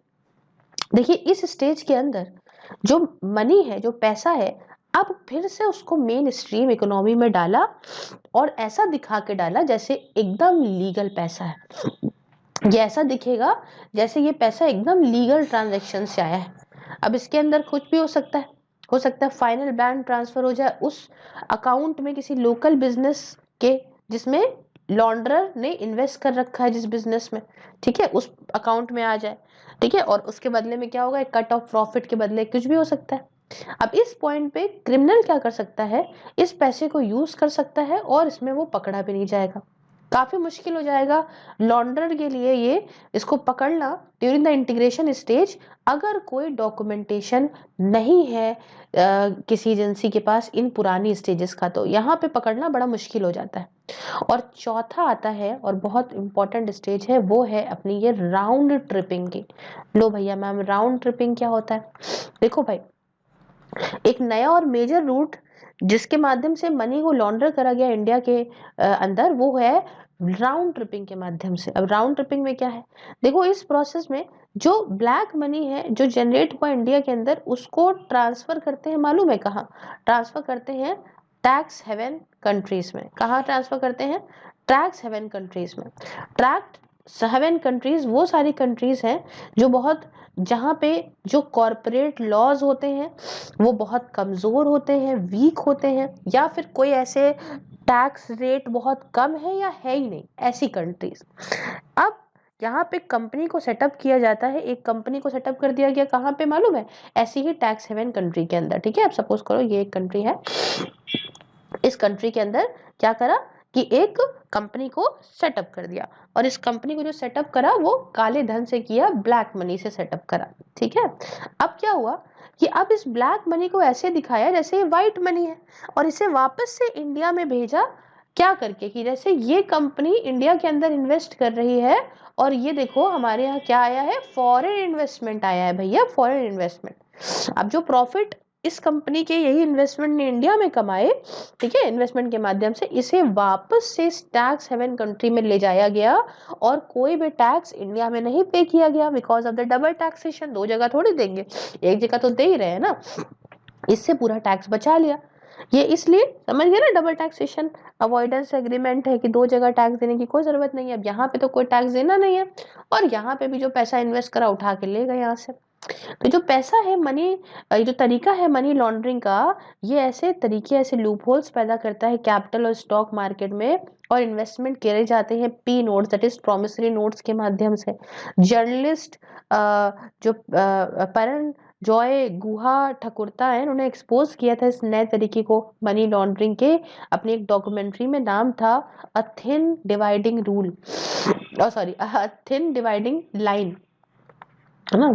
देखिए इस स्टेज के अंदर जो मनी है, जो पैसा है, अब फिर से उसको मेन स्ट्रीम इकोनॉमी में डाला और ऐसा दिखा के डाला जैसे एकदम लीगल पैसा है। ये ऐसा दिखेगा जैसे ये पैसा एकदम लीगल ट्रांजैक्शन से आया है। अब इसके अंदर कुछ भी हो सकता है, हो सकता है फाइनल बैंक ट्रांसफर हो जाए उस अकाउंट में किसी लोकल बिजनेस के जिसमें लॉन्ड्रर ने इन्वेस्ट कर रखा है जिस बिजनेस में, ठीक है, उस अकाउंट में आ जाए, ठीक है, और उसके बदले में क्या होगा, एक कट ऑफ प्रॉफिट के बदले कुछ भी हो सकता है। अब इस पॉइंट पे क्रिमिनल क्या कर सकता है, इस पैसे को यूज कर सकता है और इसमें वो पकड़ा भी नहीं जाएगा। काफी मुश्किल हो जाएगा लॉन्ड्रर के लिए ये इसको पकड़ना ड्यूरिंग द इंटीग्रेशन स्टेज, अगर कोई डॉक्यूमेंटेशन नहीं है किसी एजेंसी के पास इन पुरानी स्टेजेस का, तो यहाँ पे पकड़ना बड़ा मुश्किल हो जाता है। और चौथा आता है और बहुत इंपॉर्टेंट स्टेज है, वो है अपनी ये राउंड ट्रिपिंग की। लो भैया मैम, राउंड ट्रिपिंग क्या होता है? देखो भाई, एक नया और मेजर रूट जिसके माध्यम से मनी को लॉन्डर करा गया इंडिया के अंदर, वो है राउंड ट्रिपिंग के माध्यम से। अब राउंड ट्रिपिंग में क्या है, देखो इस प्रोसेस में जो ब्लैक मनी है जो जनरेट हुआ इंडिया के अंदर, उसको ट्रांसफर करते हैं, मालूम है कहाँ ट्रांसफर करते हैं? टैक्स हेवन कंट्रीज में। कहाँ ट्रांसफर करते हैं? टैक्स हेवन कंट्रीज में। टैक्स हेवन कंट्रीज वो सारी कंट्रीज हैं जो बहुत, जहाँ पे जो कॉरपोरेट लॉज होते हैं वो बहुत कमजोर होते हैं, वीक होते हैं, या फिर कोई ऐसे टैक्स रेट बहुत कम है या है ही नहीं, ऐसी कंट्रीज। अब यहाँ पे कंपनी को सेटअप किया जाता है, एक कंपनी को सेटअप कर दिया गया, कहाँ पे मालूम है? ऐसी ही टैक्स हेवन कंट्री के अंदर, ठीक है। अब सपोज करो ये एक कंट्री है, इस कंट्री के अंदर क्या करा कि एक कंपनी को सेटअप कर दिया, और इस कंपनी को जो सेटअप करा वो काले धन से किया, ब्लैक मनी से सेटअप करा, ठीक है। अब क्या हुआ कि अब इस ब्लैक मनी को ऐसे दिखाया जैसे ये व्हाइट मनी है, और इसे वापस से इंडिया में भेजा, क्या करके कि जैसे ये कंपनी इंडिया के अंदर इन्वेस्ट कर रही है, और ये देखो हमारे यहाँ क्या आया है, फॉरेन इन्वेस्टमेंट आया है भैया, फॉरेन इन्वेस्टमेंट। अब जो प्रॉफिट इस कंपनी के यही इन्वेस्टमेंट ने इंडिया में कमाए, ठीक है, इन्वेस्टमेंट के माध्यम से इसे वापस से टैक्स हेवन कंट्री में ले जाया गया, और कोई भी टैक्स इंडिया में नहीं पे किया गया, because of the double taxation. दो जगह थोड़ी देंगे, एक जगह तो दे ही रहे हैं ना, इससे पूरा टैक्स बचा लिया। ये इसलिए समझ गए ना, डबल टैक्सेशन अवॉइडेंस एग्रीमेंट है कि दो जगह टैक्स देने की कोई जरूरत नहीं है। अब यहाँ पे तो कोई टैक्स देना नहीं है, और यहाँ पे भी जो पैसा इन्वेस्ट करा उठा के ले गए यहाँ से। तो जो पैसा है मनी, जो तरीका है मनी लॉन्ड्रिंग का, ये ऐसे तरीके, ऐसे लूप होल्स पैदा करता है कैपिटल और स्टॉक मार्केट में, और इन्वेस्टमेंट करे जाते हैं P notes, that is promissory notes के माध्यम से। जर्नलिस्ट जो परन जॉय गुहा ठकुरता है, उन्होंने एक्सपोज किया था इस नए तरीके को मनी लॉन्ड्रिंग के, अपनी एक डॉक्यूमेंट्री में, नाम था a thin dividing rule, sorry a thin dividing line, है ना।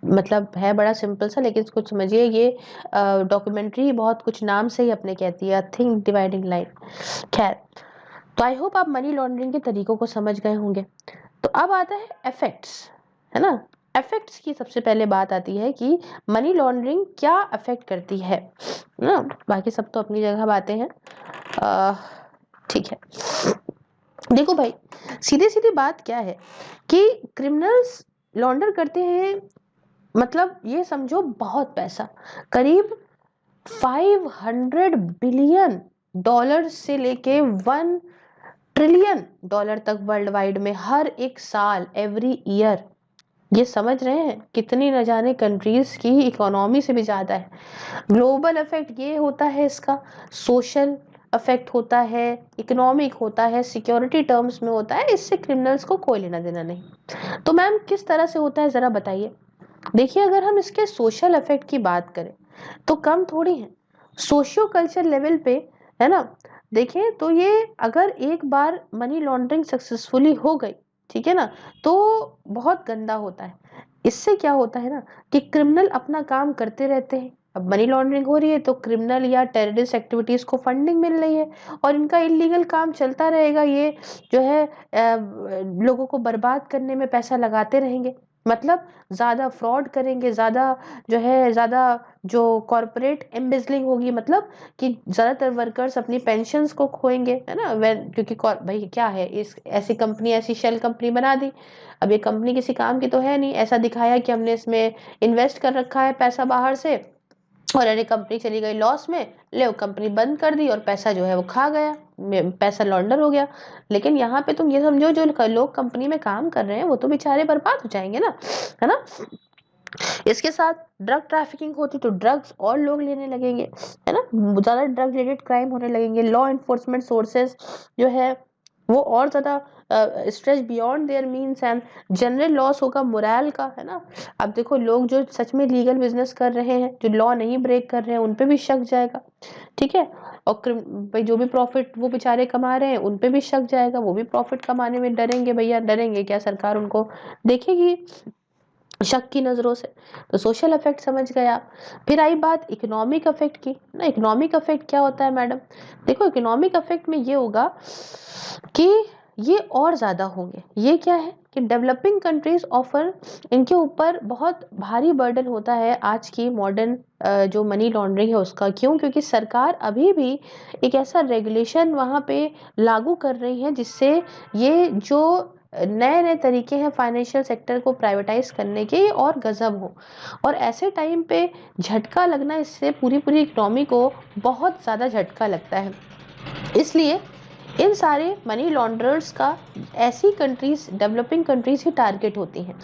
मतलब है बड़ा सिंपल सा, लेकिन इसको समझिए, ये डॉक्यूमेंट्री बहुत कुछ नाम से ही अपने कहती है, थिंक डिवाइडिंग लाइन। खैर, तो आई होप आप मनी लॉन्ड्रिंग के तरीकों को समझ गए होंगे। तो अब आता है इफेक्ट्स, है ना। इफेक्ट्स की सबसे पहले बात आती है कि मनी लॉन्ड्रिंग क्या अफेक्ट करती है ना। बाकी सब तो अपनी जगह बातें हैं, ठीक है। देखो भाई, सीधी सीधी बात क्या है कि क्रिमिनल्स लॉन्डर करते हैं, मतलब ये समझो बहुत पैसा, करीब 500 बिलियन डॉलर से लेके 1 ट्रिलियन डॉलर तक वर्ल्ड वाइड में हर एक साल, एवरी ईयर। ये समझ रहे हैं कितनी न जाने कंट्रीज की इकोनॉमी से भी ज्यादा है। ग्लोबल इफेक्ट ये होता है इसका, सोशल इफेक्ट होता है, इकोनॉमिक होता है, सिक्योरिटी टर्म्स में होता है, इससे क्रिमिनल्स को कोई लेना देना नहीं। तो मैम किस तरह से होता है जरा बताइए। देखिए, अगर हम इसके सोशल इफेक्ट की बात करें तो कम थोड़ी है, सोशियो कल्चर लेवल पे, है ना। देखें तो ये अगर एक बार मनी लॉन्ड्रिंग सक्सेसफुली हो गई, ठीक है ना, तो बहुत गंदा होता है। इससे क्या होता है ना कि क्रिमिनल अपना काम करते रहते हैं। अब मनी लॉन्ड्रिंग हो रही है तो क्रिमिनल या टेररिस्ट एक्टिविटीज को फंडिंग मिल रही है, और इनका इलीगल काम चलता रहेगा। ये जो है लोगों को बर्बाद करने में पैसा लगाते रहेंगे, मतलब ज्यादा फ्रॉड करेंगे, ज्यादा जो है, ज्यादा जो कॉर्पोरेट एम्बेजलिंग होगी, मतलब कि ज्यादातर वर्कर्स अपनी पेंशन्स को खोएंगे, है ना। क्योंकि भाई क्या है, इस ऐसी कंपनी, ऐसी शेल कंपनी बना दी, अब ये कंपनी किसी काम की तो है नहीं, ऐसा दिखाया कि हमने इसमें इन्वेस्ट कर रखा है पैसा बाहर से, और अरे कंपनी चली गई लॉस में, ले कंपनी बंद कर दी और पैसा जो है वो खा गया, पैसा लॉन्डर हो गया। लेकिन यहाँ पे तुम ये समझो, जो लोग कंपनी में काम कर रहे हैं वो तो बेचारे बर्बाद हो जाएंगे ना, है ना। इसके साथ ड्रग ट्रैफिकिंग होती तो ड्रग्स और लोग लेने लगेंगे, है ना, ज्यादा ड्रग रिलेटेड क्राइम होने लगेंगे, लॉ इन्फोर्समेंट सोर्सेज जो है वो और ज्यादा stretch beyond their means and general loss होगा मोरल का, है ना। अब देखो लोग जो सच में लीगल बिजनेस कर रहे हैं, जो लॉ नहीं ब्रेक कर रहे हैं, उन पे भी शक जाएगा, ठीक है। और भाई जो भी प्रॉफिट वो बेचारे कमा रहे हैं उन पे भी शक जाएगा, वो भी प्रॉफिट कमाने में डरेंगे, भैया डरेंगे क्या, सरकार उनको देखेगी शक की नजरों से। तो सोशल इफेक्ट समझ गए आप। फिर आई बात इकोनॉमिक इफेक्ट की ना। इकोनॉमिक इफेक्ट क्या होता है मैडम? देखो इकोनॉमिक इफेक्ट में ये होगा कि ये और ज्यादा होंगे। ये क्या है कि डेवलपिंग कंट्रीज ऑफर, इनके ऊपर बहुत भारी बर्डन होता है आज की मॉडर्न जो मनी लॉन्ड्रिंग है उसका। क्यों? क्योंकि सरकार अभी भी एक ऐसा रेगुलेशन वहां पे लागू कर रही है जिससे ये जो नए नए तरीके हैं फाइनेंशियल सेक्टर को प्राइवेटाइज करने के, ये और गजब हो। और ऐसे टाइम पे झटका लगना, इससे पूरी पूरी इकोनॉमी को बहुत ज़्यादा झटका लगता है। इसलिए इन सारे मनी लॉन्ड्रर्स का ऐसी कंट्रीज, डेवलपिंग कंट्रीज ही टारगेट होती हैं।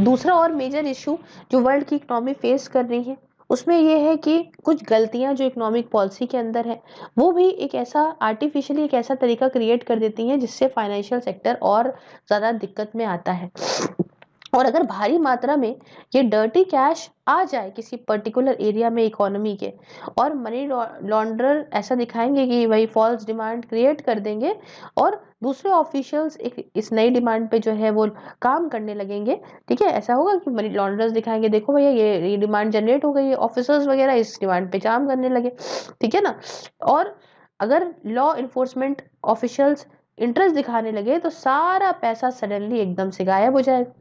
दूसरा और मेजर इशू जो वर्ल्ड की इकोनॉमी फेस कर रही है उसमें यह है कि कुछ गलतियां जो इकोनॉमिक पॉलिसी के अंदर है वो भी एक ऐसा आर्टिफिशियली एक ऐसा तरीका क्रिएट कर देती हैं जिससे फाइनेंशियल सेक्टर और ज्यादा दिक्कत में आता है। और अगर भारी मात्रा में ये डर्टी कैश आ जाए किसी पर्टिकुलर एरिया में इकोनॉमी के, और मनी लॉन्ड्रर ऐसा दिखाएंगे कि वही फॉल्स डिमांड क्रिएट कर देंगे और दूसरे ऑफिशियल्स एक इस नई डिमांड पे जो है वो काम करने लगेंगे, ठीक है। ऐसा होगा कि मनी लॉन्ड्रर्स दिखाएंगे देखो भैया ये डिमांड जनरेट हो गई है, ऑफिसर्स वगैरह इस डिमांड पे काम करने लगे, ठीक है ना। और अगर लॉ इन्फोर्समेंट ऑफिशियल्स इंटरेस्ट दिखाने लगे तो सारा पैसा सडनली एकदम से गायब हो जाएगा।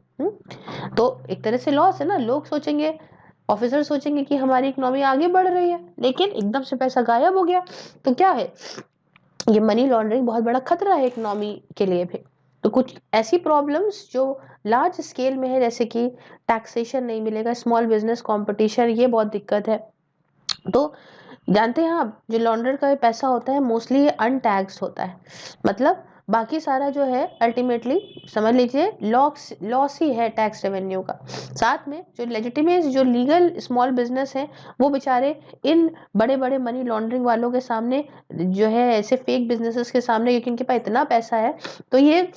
तो एक तरह से लॉस है ना। लोग सोचेंगे, ऑफिसर सोचेंगे कि हमारी इकोनॉमी आगे बढ़ रही है, लेकिन एकदम से पैसा गायब हो गया। तो क्या है, ये मनी लॉन्ड्रिंग बहुत बड़ा खतरा है इकोनॉमी के लिए भी। तो कुछ ऐसी प्रॉब्लम्स जो लार्ज स्केल में है, जैसे कि टैक्सेशन नहीं मिलेगा, स्मॉल बिजनेस कंपटीशन, ये बहुत दिक्कत है। तो जानते हैं आप, जो लॉन्ड्रर का पैसा होता है मोस्टली ये अनटैक्स्ड होता है, मतलब बाकी सारा जो है अल्टीमेटली समझ लीजिए लॉस ही है टैक्स रेवेन्यू का। साथ में जो लेजिटिमेट जो लीगल स्मॉल बिजनेस है वो बेचारे इन बड़े बड़े मनी लॉन्ड्रिंग वालों के सामने जो है, ऐसे फेक बिजनेसेस के सामने, क्योंकि इनके पास इतना पैसा है तो ये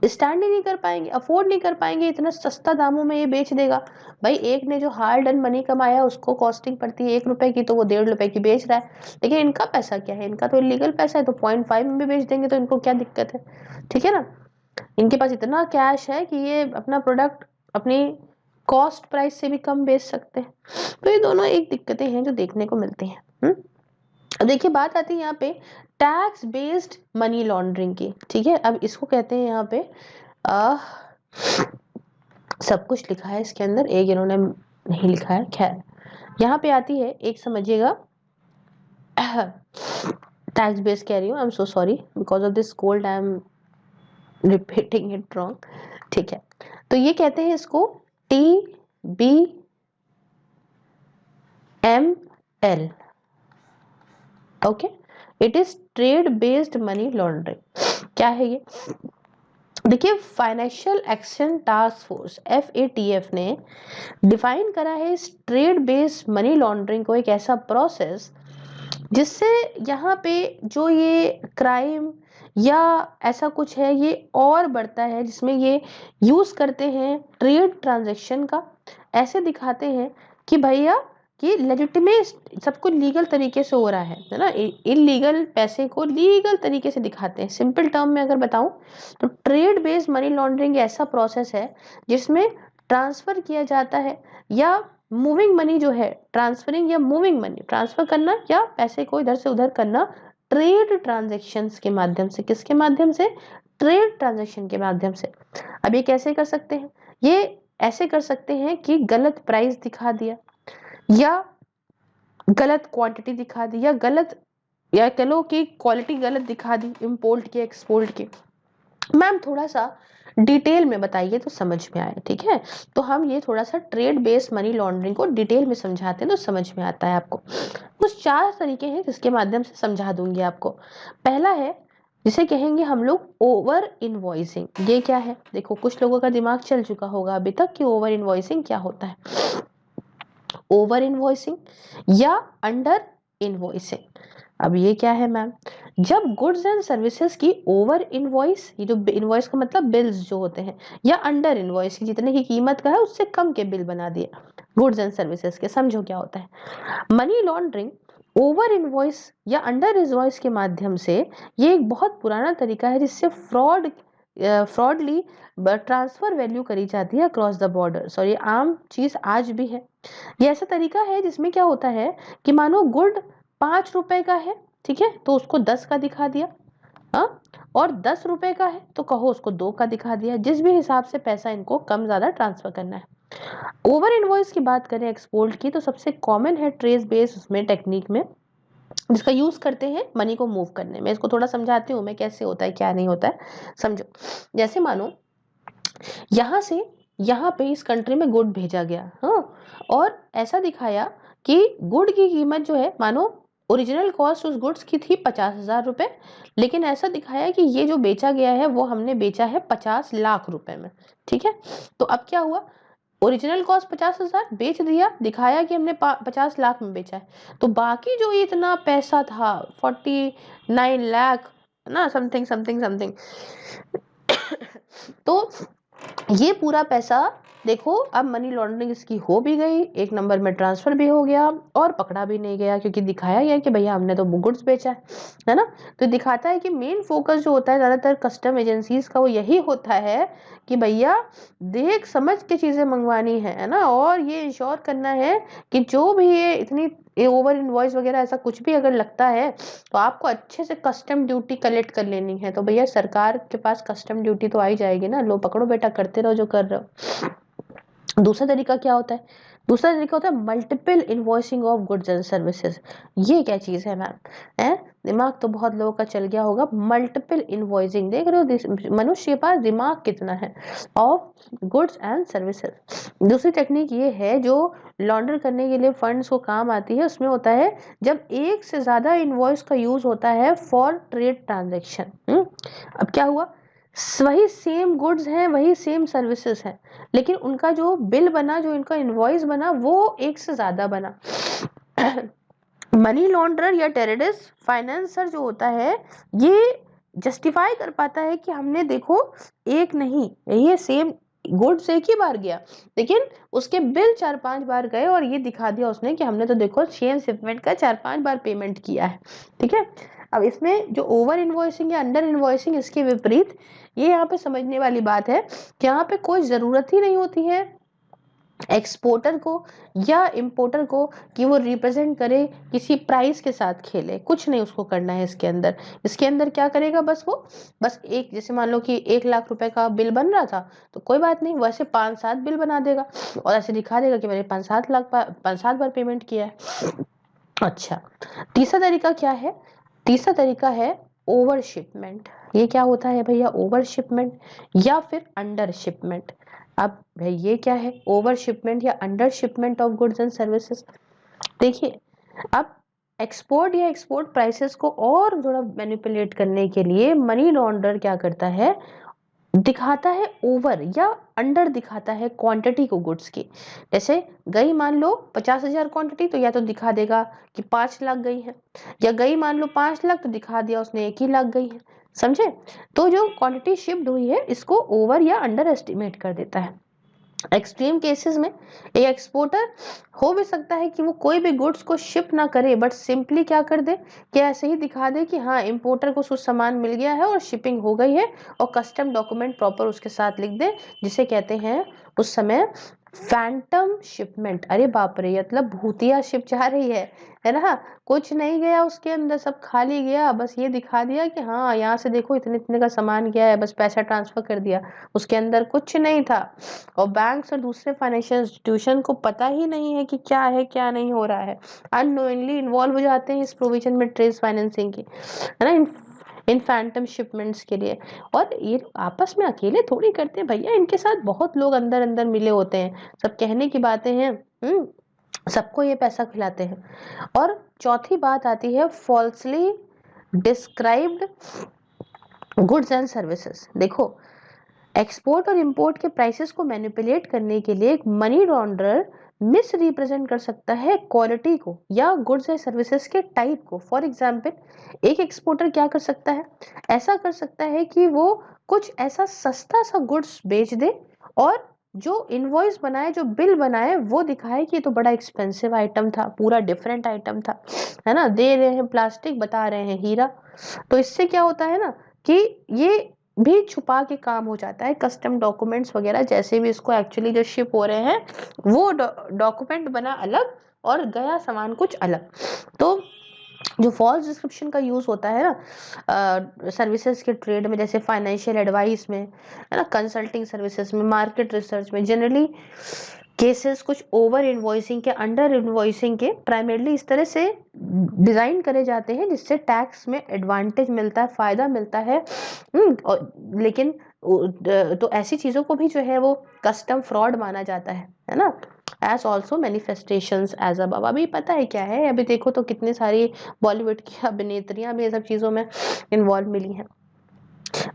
स्टैंड ही नहीं कर पाएंगे, अफोर्ड नहीं कर पाएंगे, इतना सस्ता दामों में ये बेच देगा। भाई एक ने जो हार्ड अर्न मनी कमाया उसको कॉस्टिंग पड़ती है 1 रुपए की, तो वो 1.5 रुपए की बेच रहा है। लेकिन इनका पैसा क्या है, इनका तो इलीगल पैसा है, तो 0.5 में भी बेच देंगे तो इनको क्या दिक्कत है, ठीक है ना। इनके पास इतना कैश है कि ये अपना प्रोडक्ट अपनी कॉस्ट प्राइस से भी कम बेच सकते हैं। तो ये दोनों एक दिक्कतें हैं जो देखने को मिलती हैं। अब देखिए बात आती है यहाँ पे टैक्स बेस्ड मनी लॉन्ड्रिंग की, ठीक है। अब इसको कहते हैं यहाँ पे आ, सब कुछ लिखा है इसके अंदर, एक इन्होंने नहीं लिखा है, खैर यहाँ पे आती है एक, समझिएगा। टैक्स बेस्ड कह रही हूँ, I am so sorry, because of this cold I am repeating it wrong, ठीक है। तो ये कहते हैं इसको TBML, okay. It is trade based money laundering. क्या है ये? देखिए financial action task force FATF ने डिफाइन करा है इस ट्रेड बेस्ड मनी लॉन्ड्रिंग को, एक ऐसा प्रोसेस जिससे यहाँ पे जो ये क्राइम या ऐसा कुछ है ये और बढ़ता है, जिसमें ये यूज करते हैं ट्रेड ट्रांजैक्शन का। ऐसे दिखाते हैं कि भैया कि लेजिटिमेट सब कुछ लीगल तरीके से हो रहा है ना। इलीगल पैसे को लीगल तरीके से दिखाते हैं। सिंपल टर्म में अगर बताऊं तो ट्रेड बेस्ड मनी लॉन्ड्रिंग ऐसा प्रोसेस है जिसमें ट्रांसफर किया जाता है या मूविंग मनी जो है, ट्रांसफरिंग या मूविंग मनी, ट्रांसफर करना या पैसे को इधर से उधर करना ट्रेड ट्रांजैक्शंस के माध्यम से। किसके माध्यम से? ट्रेड ट्रांजैक्शन के माध्यम से। अब ये कैसे कर सकते हैं? ये ऐसे कर सकते हैं कि गलत प्राइस दिखा दिया या गलत क्वांटिटी दिखा दी या गलत, या कह लो कि क्वालिटी गलत दिखा दी, इंपोर्ट के एक्सपोर्ट के। मैम थोड़ा सा डिटेल में बताइए तो समझ में आए, ठीक है। तो हम ये थोड़ा सा ट्रेड बेस्ड मनी लॉन्ड्रिंग को डिटेल में समझाते हैं तो समझ में आता है आपको। कुछ 4 तरीके हैं जिसके माध्यम से समझा दूंगी आपको। पहला है जिसे कहेंगे हम लोग ओवर इनवॉइसिंग। ये क्या है? देखो कुछ लोगों का दिमाग चल चुका होगा अभी तक कि ओवर इनवॉइसिंग क्या होता है। ओवर इनवॉइसिंग या अंडर इनवॉइसिंग। अब ये क्या है मैम? जब गुड्स एंड सर्विसेज की ओवर इनवॉइस, ये जो इनवॉइस का मतलब बिल्स जो होते हैं, या अंडर इनवॉइस की जितने की कीमत का है उससे कम के बिल बना दिए गुड्स एंड सर्विसेज के। समझो क्या होता है मनी लॉन्ड्रिंग। ओवर इनवॉइस या अंडर इनवॉइस के माध्यम से ये एक बहुत पुराना तरीका है जिससे फ्रॉडली ट्रांसफर वैल्यू करी जाती है अक्रॉस द बॉर्डर्स, और ये आम चीज आज भी है। ये ऐसा तरीका है जिसमें क्या होता है कि मानो गुड 5 रुपए का है, ठीक है, तो उसको 10 का दिखा दिया। हाँ, और 10 रुपए का है तो कहो उसको 2 का दिखा दिया, जिस भी हिसाब से पैसा इनको कम ज्यादा ट्रांसफर करना है। ओवर इनवॉइस की बात करें एक्सपोर्ट की, तो सबसे कॉमन है ट्रेस बेस उसमें टेक्निक में, जिसका यूज करते हैं मनी को मूव करने में। इसको थोड़ा समझाती हूँ मैं कैसे होता है क्या नहीं होता है, समझो। जैसे मानो यहाँ से यहाँ पे इस कंट्री में गुड भेजा गया, हाँ, और ऐसा दिखाया कि गुड की कीमत जो है, मानो ओरिजिनल कॉस्ट उस गुड्स की थी 50,000 रुपए, लेकिन ऐसा दिखाया कि ये जो बेचा गया है वो हमने बेचा है 50 लाख रुपए में, ठीक है। तो अब क्या हुआ, ओरिजिनल कॉस्ट 50,000 बेच दिया, दिखाया कि हमने 50 लाख में बेचा है, तो बाकी जो इतना पैसा था 49 लाख ना, समथिंग समथिंग समथिंग, तो ये पूरा पैसा देखो अब मनी लॉन्ड्रिंग इसकी हो भी गई, एक नंबर में ट्रांसफर भी हो गया और पकड़ा भी नहीं गया, क्योंकि दिखाया गया कि भैया हमने तो गुड्स बेचा है ना। तो दिखाता है कि मेन फोकस जो होता है ज्यादातर कस्टम एजेंसीज का वो यही होता है कि भैया देख समझ के चीजें मंगवानी है ना, और ये इंश्योर करना है कि जो भी ये ओवर इनवॉइस वगैरह ऐसा कुछ भी अगर लगता है तो आपको अच्छे से कस्टम ड्यूटी कलेक्ट कर लेनी है। तो भैया सरकार के पास कस्टम ड्यूटी तो आई जाएगी ना, लो पकड़ो बेटा, करते रहो जो कर रहे हो। दूसरा तरीका क्या होता है? दूसरा तरीका होता है multiple invoicing of goods and services. ये क्या चीज है मैम? है, दिमाग तो बहुत लोगों का चल गया होगा। मल्टीपल इनवॉइसिंग, देख रहे हो मनुष्य के पास दिमाग कितना है, ऑफ गुड्स एंड सर्विसेज। दूसरी टेक्निक ये है जो लॉन्डर करने के लिए फंड्स को काम आती है, उसमें होता है जब एक से ज्यादा इनवॉइस का यूज होता है फॉर ट्रेड ट्रांजेक्शन। अब क्या हुआ, वही सेम गुड्स हैं, वही सेम सर्विसेज हैं, लेकिन उनका जो बिल बना, जो इनका इनवॉइस बना, वो एक से ज्यादा बना। मनी लॉन्ड्रर या टेररिस्ट फाइनेंसर जो होता है ये जस्टिफाई कर पाता है कि हमने देखो एक नहीं, ये सेम गुड्स एक ही बार गया, लेकिन उसके बिल 4-5 बार गए, और ये दिखा दिया उसने कि हमने तो देखो सेम शिपमेंट का 4-5 बार पेमेंट किया है, ठीक है। अब इसमें जो ओवर इनवॉइसिंग या अंडर इनवॉइसिंग, इसके विपरीत ये यहाँ पे समझने वाली बात है कि यहाँ पे कोई जरूरत ही नहीं होती है एक्सपोर्टर को या इंपोर्टर को कि वो रिप्रेजेंट करे, किसी प्राइस के साथ खेले, कुछ नहीं उसको करना है। इसके अंदर क्या करेगा, बस एक, जैसे मान लो कि 1 लाख रुपए का बिल बन रहा था, तो कोई बात नहीं, वैसे 5-7 बिल बना देगा और ऐसे दिखा देगा कि मैंने 5-7 बार पेमेंट किया है। अच्छा, तीसरा तरीका क्या है? तीसरा तरीका है ओवर शिपमेंट। ये क्या होता है भैया? ओवर शिपमेंट या फिर अंडर शिपमेंट। अब भाई ये क्या है, ओवर शिपमेंट या under shipment of goods and services? देखिए, अब एक्सपोर्ट या एक्सपोर्ट प्राइसेस को और थोड़ा मैनिपुलेट करने के लिए मनी लॉन्डर क्या करता है, दिखाता है ओवर या अंडर, दिखाता है क्वांटिटी को गुड्स की। जैसे गई मान लो 50,000 क्वांटिटी, तो या तो दिखा देगा कि 5 लाख गई है, या गई मान लो 5 लाख तो दिखा दिया उसने 1 ही लाख गई है। समझे? तो जो क्वांटिटी शिफ्ट हुई है इसको ओवर या अंडर एस्टिमेट कर देता है। एक्सट्रीम केसेस में एक एक्सपोर्टर हो भी सकता है कि वो कोई भी गुड्स को शिप ना करे, बट सिंपली क्या कर दे कि ऐसे ही दिखा दे कि हाँ इंपोर्टर को कुछ सामान मिल गया है और शिपिंग हो गई है, और कस्टम डॉक्यूमेंट प्रॉपर उसके साथ लिख दे, जिसे कहते हैं उस समय फैंटम शिपमेंट। अरे बाप रे, मतलब भूतिया शिप जा रही है ना, कुछ नहीं गया उसके अंदर, सब खाली गया, बस ये दिखा दिया कि हाँ यहाँ से देखो इतने इतने का सामान गया है, बस पैसा ट्रांसफर कर दिया, उसके अंदर कुछ नहीं था। और बैंक्स और दूसरे फाइनेंशियल इंस्टीट्यूशन को पता ही नहीं है कि क्या है क्या नहीं हो रहा है, अननोइंगली इन्वॉल्व हो जाते हैं इस प्रोविजन में ट्रेड फाइनेंसिंग की, है ना, इन फैंटम शिपमेंट्स के लिए। और ये आपस में अकेले थोड़ी करते हैं भैया, इनके साथ बहुत लोग अंदर अंदर मिले होते हैं, सब कहने की बातें हैं, सबको ये पैसा खिलाते हैं। और चौथी बात आती है falsely described goods and services, देखो एक्सपोर्ट और इंपोर्ट के प्राइसेस को मैनिपुलेट करने के लिए एक मनी लॉन्ड्रर मिस रिप्रेजेंट कर सकता है क्वालिटी को या गुड्स या सर्विसेज के टाइप को। फॉर एग्जांपल एक एक्सपोर्टर क्या कर सकता है, ऐसा कर सकता है कि वो कुछ ऐसा सस्ता सा गुड्स बेच दे और जो इनवॉइस बनाए, जो बिल बनाए, वो दिखाए कि ये तो बड़ा एक्सपेंसिव आइटम था, पूरा डिफरेंट आइटम था, है ना, दे रहे हैं प्लास्टिक, बता रहे हैं हीरा। तो इससे क्या होता है ना कि ये भी छुपा के काम हो जाता है, कस्टम डॉक्यूमेंट्स वगैरह जैसे भी इसको एक्चुअली जो शिप हो रहे हैं वो डॉक्यूमेंट बना अलग और गया सामान कुछ अलग। तो जो फॉल्स डिस्क्रिप्शन का यूज होता है ना सर्विसेज के ट्रेड में, जैसे फाइनेंशियल एडवाइस में, है ना, कंसल्टिंग सर्विसेज में, मार्केट रिसर्च में, जनरली केसेस कुछ ओवर इन्वॉइसिंग के, अंडर इन्वॉइसिंग के प्राइमरली इस तरह से डिजाइन करे जाते हैं जिससे टैक्स में एडवांटेज मिलता है, फायदा मिलता है। लेकिन तो ऐसी चीजों को भी जो है वो कस्टम फ्रॉड माना जाता है ना। एज ऑल्सो मैनिफेस्टेशंस एज अब अभी पता है क्या है, अभी देखो तो कितनी सारी बॉलीवुड की अभिनेत्रियां भी ये सब चीजों में इन्वॉल्व मिली हैं।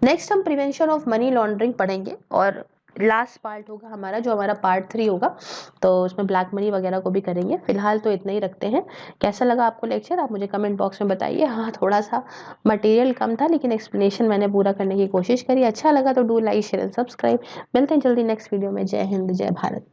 नेक्स्ट हम प्रिवेंशन ऑफ मनी लॉन्ड्रिंग पढ़ेंगे और लास्ट पार्ट होगा हमारा, जो हमारा पार्ट 3 होगा, तो उसमें ब्लैक मनी वगैरह को भी करेंगे। फिलहाल तो इतना ही रखते हैं। कैसा लगा आपको लेक्चर, आप मुझे कमेंट बॉक्स में बताइए। हाँ, थोड़ा सा मटेरियल कम था लेकिन एक्सप्लेनेशन मैंने पूरा करने की कोशिश करी। अच्छा लगा तो do like share and subscribe. मिलते हैं जल्दी नेक्स्ट वीडियो में। जय हिंद, जय भारत।